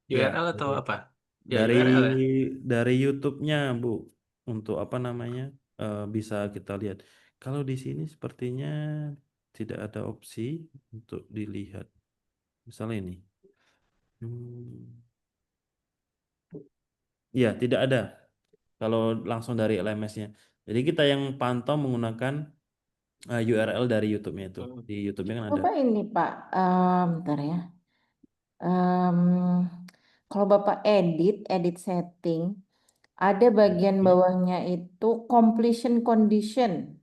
Ya, URL atau apa? Ya dari URL ya. dari YouTube-nya Bu, untuk apa namanya, bisa kita lihat. Kalau di sini sepertinya tidak ada opsi untuk dilihat. Misalnya ini, hmm, ya tidak ada. Kalau langsung dari LMS-nya. Jadi kita yang pantau menggunakan URL dari YouTube-nya itu. Hmm. Di YouTube-nya kan ada. Coba ini Pak, bentar ya. Em, Kalau Bapak edit setting, ada bagian Oke. bawahnya itu completion condition.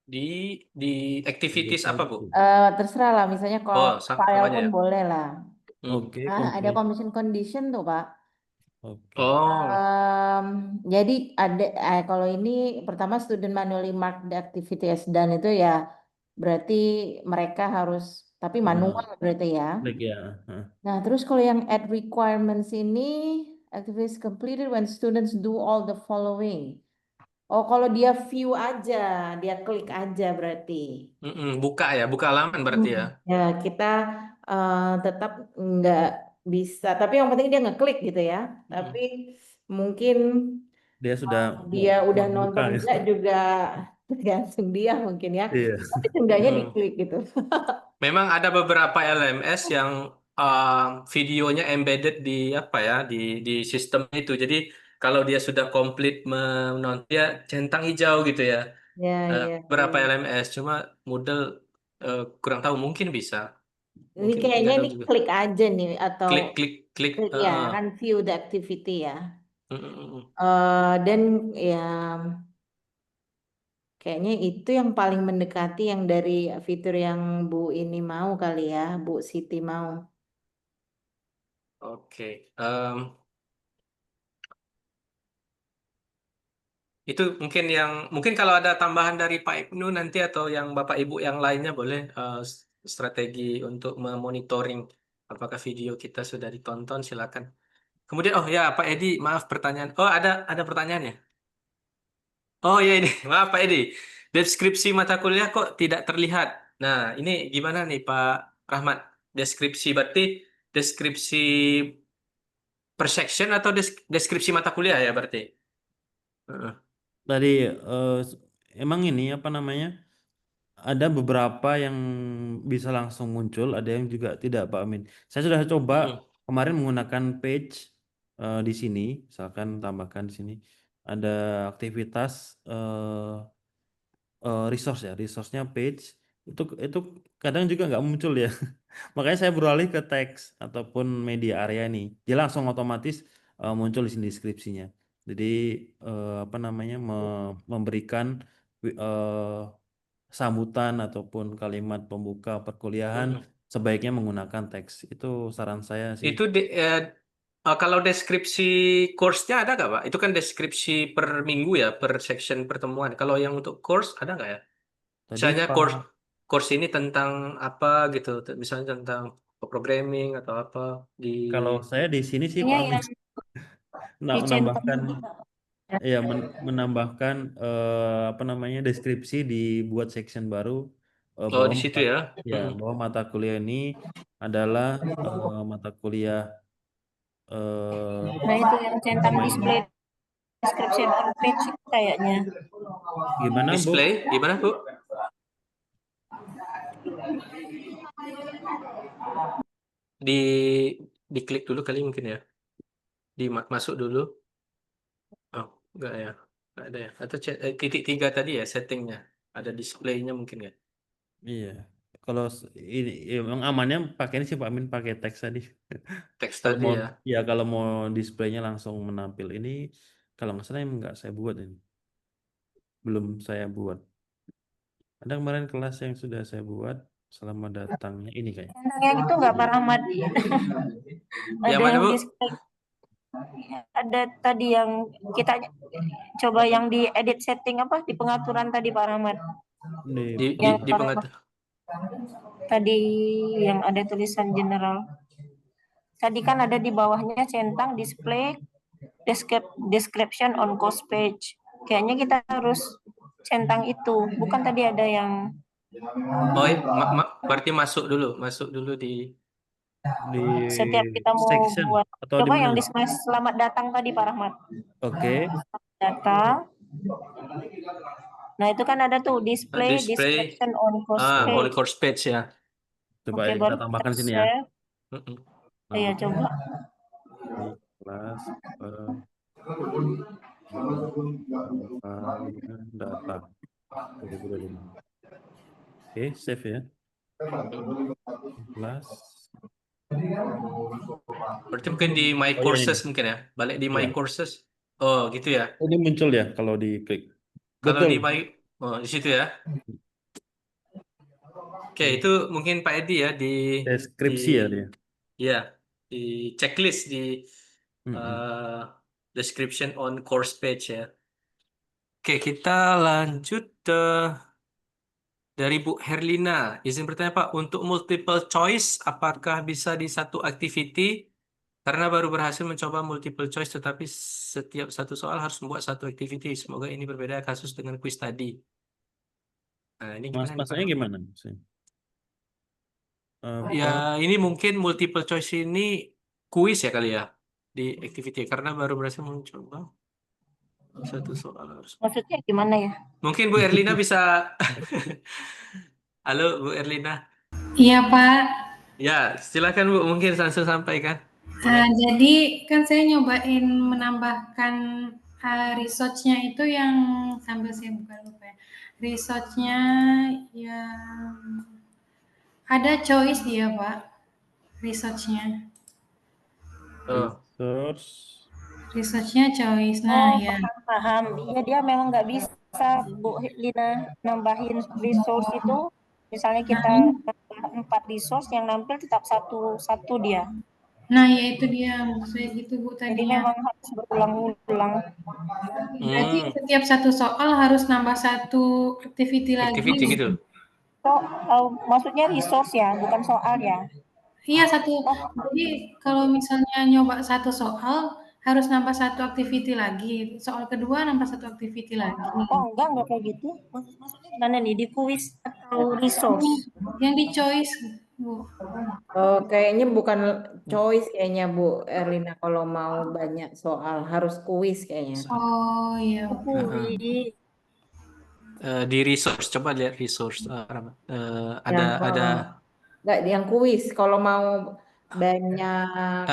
Di activities apa Bu? Device. Terserah lah, misalnya kalau Oh, file samanya pun ya. boleh lah. Hmm. Oke, Nah, ada complete. completion condition tuh Pak. Oke. Oh. Em, jadi ada kalau ini pertama student manually mark the activity as done itu ya berarti mereka harus tapi manual berarti ya. Klik ya. Heeh. Nah, terus kalau yang add requirements ini activities completed when students do all the following. Oh, kalau dia view aja, dia klik aja berarti. Buka ya, buka halaman berarti ya. Ya, kita tetap nggak bisa. Tapi yang penting dia ngeklik gitu ya. Tapi mungkin Dia sudah dia udah membuka nonton ya. enggak juga tergantung dia mungkin ya. Iya. Tapi seenggaknya Mm. diklik gitu. Memang ada beberapa LMS yang videonya embedded di apa ya, di sistem itu. Jadi kalau dia sudah komplit menonton, dia centang hijau gitu ya. Ya, ya, Beberapa ya. LMS, cuma Moodle kurang tahu, mungkin bisa, Ini mungkin kayaknya nggak tahu ini juga. klik aja nih atau Klik klik klik. klik ya kan view the activity ya. Mm, mm, mm, mm. Dan ya kayaknya itu yang paling mendekati yang dari fitur yang Bu ini mau kali ya, Bu Siti mau. Oke. Itu mungkin kalau ada tambahan dari Pak Ibnu nanti atau yang Bapak Ibu yang lainnya boleh strategi untuk memonitoring apakah video kita sudah ditonton, silakan. Kemudian oh ya Pak Edi, maaf pertanyaan. Oh ada pertanyaannya. Oh ya ini maaf Pak Edi. Deskripsi mata kuliah kok tidak terlihat. Nah, ini gimana nih Pak Rahmat? Deskripsi berarti deskripsi per section atau deskripsi mata kuliah ya berarti? Heeh. Tadi emang ini apa namanya? Ada beberapa yang bisa langsung muncul, ada yang juga tidak, Pak Amin. Saya sudah coba Mm-mm. kemarin menggunakan page di sini, misalkan tambahkan di sini ada aktivitas resource ya, resource-nya page itu kadang juga nggak muncul ya. Makanya saya beralih ke teks ataupun media area nih. Dia langsung otomatis muncul di sini deskripsinya. Jadi apa namanya memberikan sambutan ataupun kalimat pembuka perkuliahan Mm-mm. sebaiknya menggunakan teks. Itu saran saya sih. Itu kalau deskripsi course-nya ada nggak, Pak? Itu kan deskripsi per minggu ya, per section pertemuan. Kalau yang untuk course ada nggak ya? Tadi Misalnya Pak course course ini tentang apa gitu, misalnya tentang programming atau apa di Kalau saya di sini sih Pak Kayaknya Amin yang dicentang menambahkan ya. ya menambahkan apa namanya deskripsi dibuat section baru bahwa di situ ya. Mm-mm. bahwa mata kuliah ini adalah mata kuliah Nah itu yang centang namanya display description on page itu kayaknya. gimana Bu? Display gimana Bu? Di diklik dulu kali mungkin ya. Masuk dulu. Oh, enggak ya. Enggak ada ya. Atau titik 3 tadi ya settingnya. Ada displaynya mungkin ya. Iya. Kalau ini emang amannya pakai ini sih Pak Amin pakai teks tadi. Teks Kalau tadi mau ya. kalau mau displaynya langsung menampil ini kalau nggak salah emang nggak saya buat ini. Belum saya buat. Ada kemarin kelas yang sudah saya buat selamat datangnya ini kayak. Centang yang itu nggak Pak Rahmat. Yang Ada mana yang Bu? display. Ada tadi yang kita coba yang di edit setting apa di pengaturan tadi Pak Rahmat. Di Yang Di pengatur. tadi yang ada tulisan general. Tadi kan ada di bawahnya centang display description on course page. Kayaknya kita harus centang itu. Bukan tadi ada yang Oh, berarti masuk dulu di di setiap kita mau section buat. atau di Coba mana? yang di selamat datang tadi Pak Rahmat. Oke. Datang. Nah itu kan ada tuh display display description on course on page. course page ya. Coba Oke, kita baru tambahkan kita sini ya. share. Mm-mm. Iya coba. Di kelas data 2025. Oke, save ya. Kelas. Berarti mungkin di My Oh, iya, Courses ini. mungkin ya. Balik di My Iya. Courses. Oh, gitu ya. Ini muncul ya kalau diklik. Kalau Betul. di My di situ ya. Oke, itu mungkin Pak Edi ya di Deskripsi ya dia. ya di checklist di Mm-mm. description on course page ya. Oke, kita lanjut dari Bu Herlina. Izin bertanya Pak, untuk multiple choice apakah bisa di satu activity? Karena baru berhasil mencoba multiple choice, tetapi setiap satu soal harus membuat satu activity. Semoga ini berbeda kasus dengan quiz tadi. Nah, ini gimana nih, Pak? Maksudnya gimana? Ya, ini mungkin multiple choice ini kuis ya kali ya di activity karena baru berhasil mencoba satu soal harus. Maksudnya gimana ya? Mungkin Bu Erlina bisa. Halo Bu Erlina. Iya Pak. Ya, silakan Bu, mungkin langsung sampaikan. Jadi kan saya nyobain menambahkan research-nya itu yang sambil saya buka lupa ya. Research-nya yang ada choice dia Pak. Research-nya. Research-nya choice. Nah ya. Paham. Iya dia memang nggak bisa Bu Lina nambahin resource itu. Misalnya kita nambah 4 resource yang nampil tetap satu dia. Nah ya itu dia maksud saya gitu Bu Jadi tadinya. memang harus berulang-ulang. Berarti setiap satu soal harus nambah satu activity lagi. Activity gitu. So, maksudnya resource ya, bukan soal ya. Iya satu. Jadi kalau misalnya nyoba satu soal harus nambah satu activity lagi. Soal kedua nambah satu activity lagi. Oh enggak kayak gitu. Maksudnya gimana nih di quiz atau resource? Yang di choice Bu. Oh, kayaknya bukan choice kayaknya Bu Erlina kalau mau banyak soal harus kuis kayaknya. Oh iya. Kuis. Di resource, coba lihat resource. Ada Enggak, yang kuis kalau mau banyak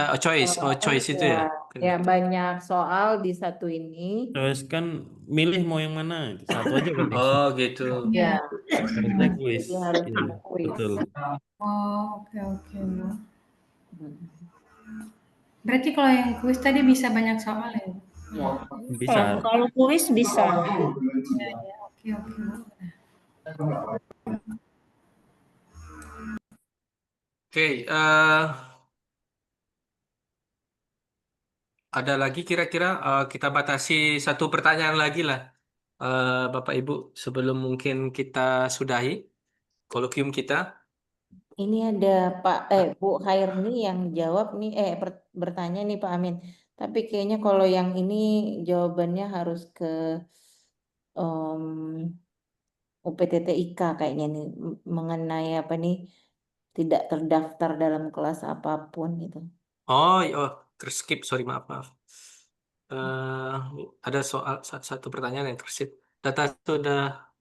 choice itu ya. ya banyak soal di satu ini. Choice kan milih mau yang mana. Satu aja kan. Oh gitu. Ya, Harusnya kuis. jadi harus Iya, kuis. betul. Oh oke Bu. Berarti kalau yang kuis tadi bisa banyak soal ya? Ya. Bisa. Kalau kuis bisa. Ya, oke Bu. Oke, ada lagi kira-kira kita batasi satu pertanyaan lagi lah, Bapak Ibu, sebelum mungkin kita sudahi kolokium kita. Ini ada Bu Khairni yang jawab nih, bertanya nih Pak Amin. Tapi kayaknya kalau yang ini jawabannya harus ke UPTTIK kayaknya nih, mengenai apa nih, tidak terdaftar dalam kelas apapun gitu. Oh, terskip, sorry, maaf. Eh, ada soal satu pertanyaan yang terskip. Data sudah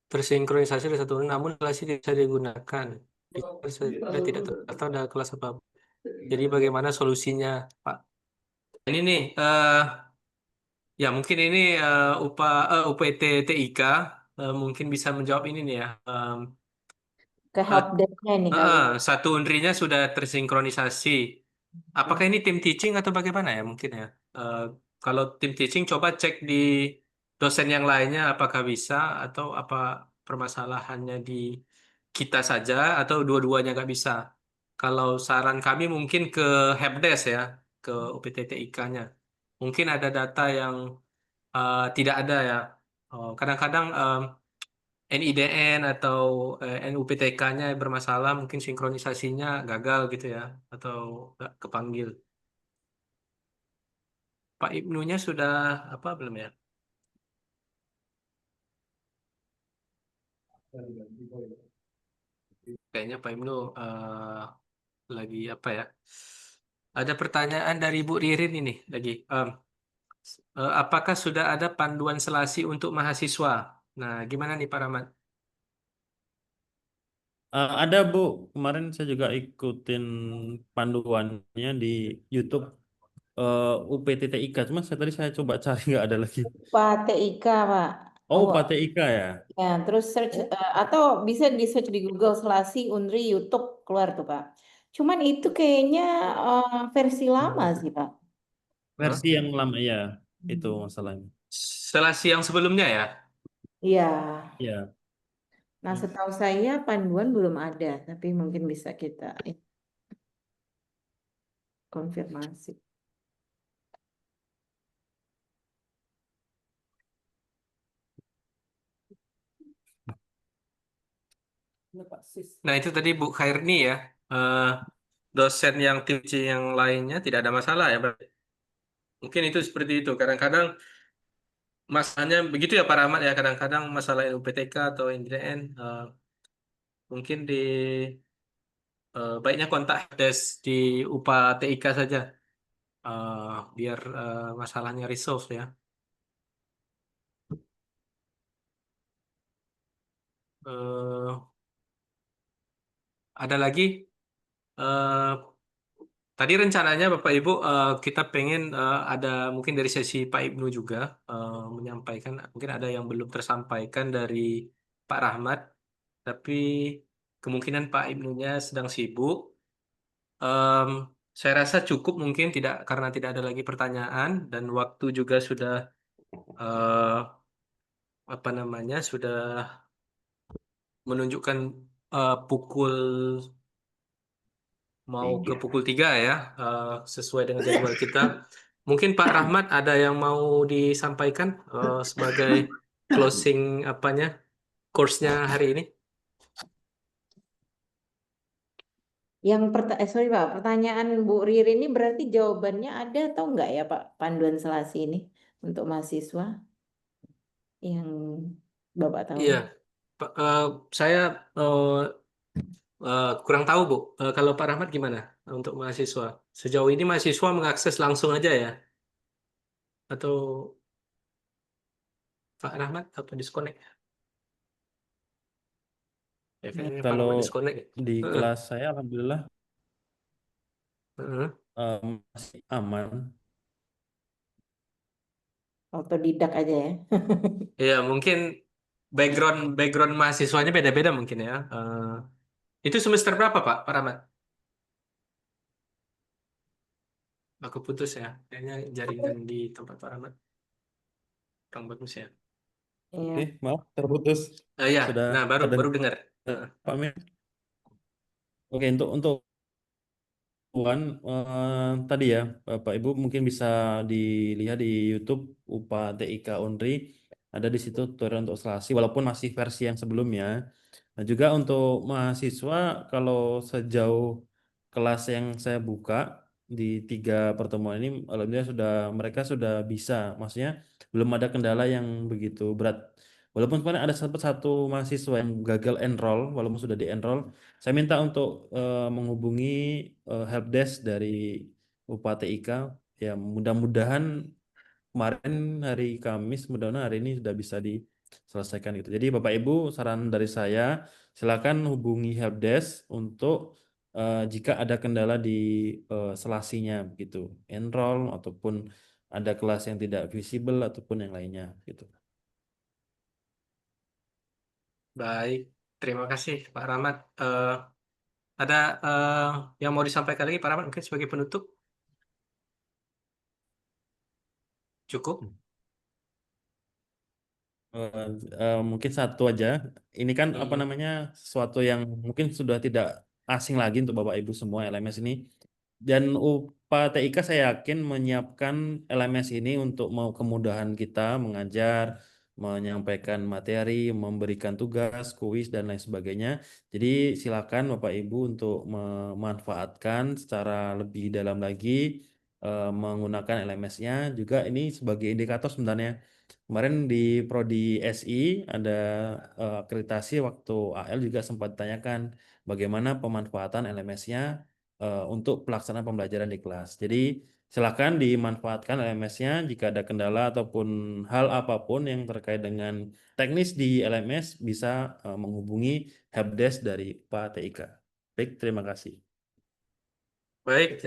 tersinkronisasi dari satu, namun kelas ini bisa digunakan. Itu sudah tidak terdaftar dalam kelas apa. Jadi bagaimana solusinya, Pak? Ini nih, ya mungkin ini UPT TIK mungkin bisa menjawab ini nih ya. Ke Eh, helpdesk-nya nih kali. Satu Unri-nya sudah tersinkronisasi. Apakah ini tim teaching atau bagaimana ya mungkin ya? Eh, Kalau tim teaching coba cek di dosen yang lainnya apakah bisa atau apa permasalahannya di kita saja atau dua-duanya nggak bisa. Kalau saran kami mungkin ke helpdesk ya, ke UPTTIK-nya. Mungkin ada data yang tidak ada ya. Kadang-kadang NIDN atau NUPTK-nya bermasalah, mungkin sinkronisasinya gagal gitu ya, atau nggak kepanggil. Pak Ibnunya sudah apa belum ya? Kayaknya Pak Ibnu lagi apa ya? Ada pertanyaan dari Bu Ririn ini lagi. Apakah sudah ada panduan selasi untuk mahasiswa? Nah, gimana nih Pak Rahmat? Ada Bu, kemarin saya juga ikutin panduannya di YouTube UPTTIK, cuma saya coba cari nggak ada lagi. Pak TIK Pak. Oh, Oh, UPTIK ya. ya, terus search atau bisa di search di Google Selasi Unri YouTube keluar tuh Pak. Cuman itu kayaknya versi lama sih Pak. Hah? Versi yang lama ya, itu masalahnya. Selasi yang sebelumnya ya? Iya. Ya. Nah, setahu saya panduan belum ada, tapi mungkin bisa kita konfirmasi. Nah, itu tadi Bu Khairni ya. Eh, Dosen yang teaching yang lainnya tidak ada masalah ya, berarti. Mungkin itu seperti itu. Kadang-kadang masalahnya begitu ya Pak Rahmat ya. Kadang-kadang masalah UPTK atau NDN mungkin baiknya kontak desk di UPA TIK saja. Biar masalahnya resolve ya. Eh, ada lagi. eh, Tadi rencananya Bapak Ibu kita pengen ada mungkin dari sesi Pak Ibnu juga menyampaikan mungkin ada yang belum tersampaikan dari Pak Rahmat tapi kemungkinan Pak Ibnunya sedang sibuk. Em, saya rasa cukup mungkin tidak karena tidak ada lagi pertanyaan dan waktu juga sudah eh, apa namanya sudah menunjukkan pukul mau ke pukul 3 ya, sesuai dengan jadwal kita. Mungkin Pak Rahmat ada yang mau disampaikan sebagai closing apanya, course-nya hari ini? Sorry Pak, pertanyaan Bu Riri ini berarti jawabannya ada atau enggak ya Pak, panduan Selasi ini untuk mahasiswa yang Bapak tahu? Iya, saya kurang tahu Bu. Kalau Pak Rahmat gimana untuk mahasiswa? Sejauh ini mahasiswa mengakses langsung aja ya? Atau Pak Rahmat apa disconnect? Ya, kayaknya Pak Kalau Rahmat disconnect. di Heeh, kelas saya alhamdulillah heeh. masih aman. Otodidak aja ya. Iya, mungkin background background mahasiswanya beda-beda mungkin ya. Itu semester berapa Pak, Pak Rahmat? Aku putus ya. Kayaknya jaringan di tempat Pak Rahmat kurang bagus ya. Iya. Maaf terputus. Ya, Sudah nah baru terdengar baru dengar. Heeh. Pak Mir. Oke, untuk tadi ya Bapak Ibu mungkin bisa dilihat di YouTube UPA TIK Unri. ada di situ tutorial untuk selasi walaupun masih versi yang sebelumnya. Nah, juga untuk mahasiswa kalau sejauh kelas yang saya buka di 3 pertemuan ini, alhamdulillah mereka sudah bisa. Maksudnya belum ada kendala yang begitu berat. Walaupun kemarin ada satu mahasiswa yang gagal enroll, walaupun sudah di enroll, saya minta untuk menghubungi helpdesk dari UPATIK. Ya, mudah-mudahan kemarin hari Kamis, mudah-mudahan hari ini sudah bisa diselesaikan gitu. Jadi Bapak Ibu, saran dari saya, silakan hubungi helpdesk untuk jika ada kendala di selasinya begitu, enroll ataupun ada kelas yang tidak visible ataupun yang lainnya gitu. Baik, terima kasih Pak Rahmat. Ada yang mau disampaikan lagi Pak Rahmat mungkin sebagai penutup? Cukup? Mungkin satu aja. Ini kan apa Hmm. namanya sesuatu yang mungkin sudah tidak asing lagi untuk Bapak Ibu semua LMS ini. Dan UPATIK saya yakin menyiapkan LMS ini untuk mau kemudahan kita mengajar, menyampaikan materi, memberikan tugas, kuis dan lain sebagainya. Jadi silakan Bapak Ibu untuk memanfaatkan secara lebih dalam lagi menggunakan LMS-nya. Juga ini sebagai indikator sebenarnya. Kemarin di Prodi SI ada akreditasi waktu AL juga sempat ditanyakan bagaimana pemanfaatan LMS-nya untuk pelaksanaan pembelajaran di kelas. Jadi silakan dimanfaatkan LMS-nya jika ada kendala ataupun hal apapun yang terkait dengan teknis di LMS bisa menghubungi helpdesk dari Pak TIK. Baik, terima kasih. Baik,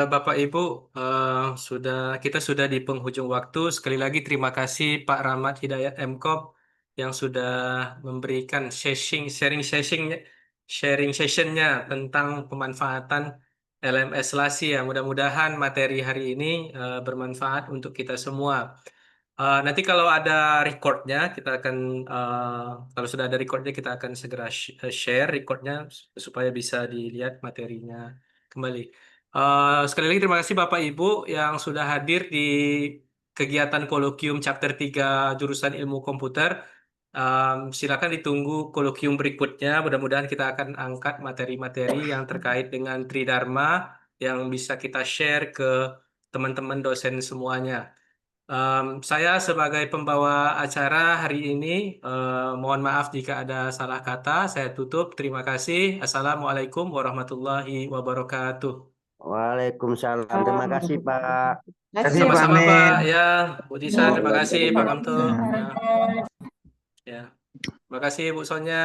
Bapak Ibu, kita sudah di penghujung waktu. Sekali lagi terima kasih Pak Rahmat Hidayat MKOP yang sudah memberikan sharing sessionnya tentang pemanfaatan LMS Lasi ya. Mudah-mudahan materi hari ini bermanfaat untuk kita semua. Nanti kalau ada recordnya, kalau sudah ada recordnya kita akan segera share recordnya supaya bisa dilihat materinya kembali. Sekali lagi terima kasih Bapak Ibu yang sudah hadir di kegiatan kolokium chapter 3 jurusan ilmu komputer. Silakan ditunggu kolokium berikutnya. Mudah-mudahan kita akan angkat materi-materi yang terkait dengan Tridharma yang bisa kita share ke teman-teman dosen semuanya. Saya sebagai pembawa acara hari ini, mohon maaf jika ada salah kata. Saya tutup. Terima kasih. Assalamualaikum warahmatullahi wabarakatuh. Waalaikumsalam. Terima kasih, Pak. Terima kasih ya, Sama-sama Pak. Pak. Ya, Bu Disan, terima kasih Pak Terima Kamto. kasih. Ya, terima kasih Bu Sonya.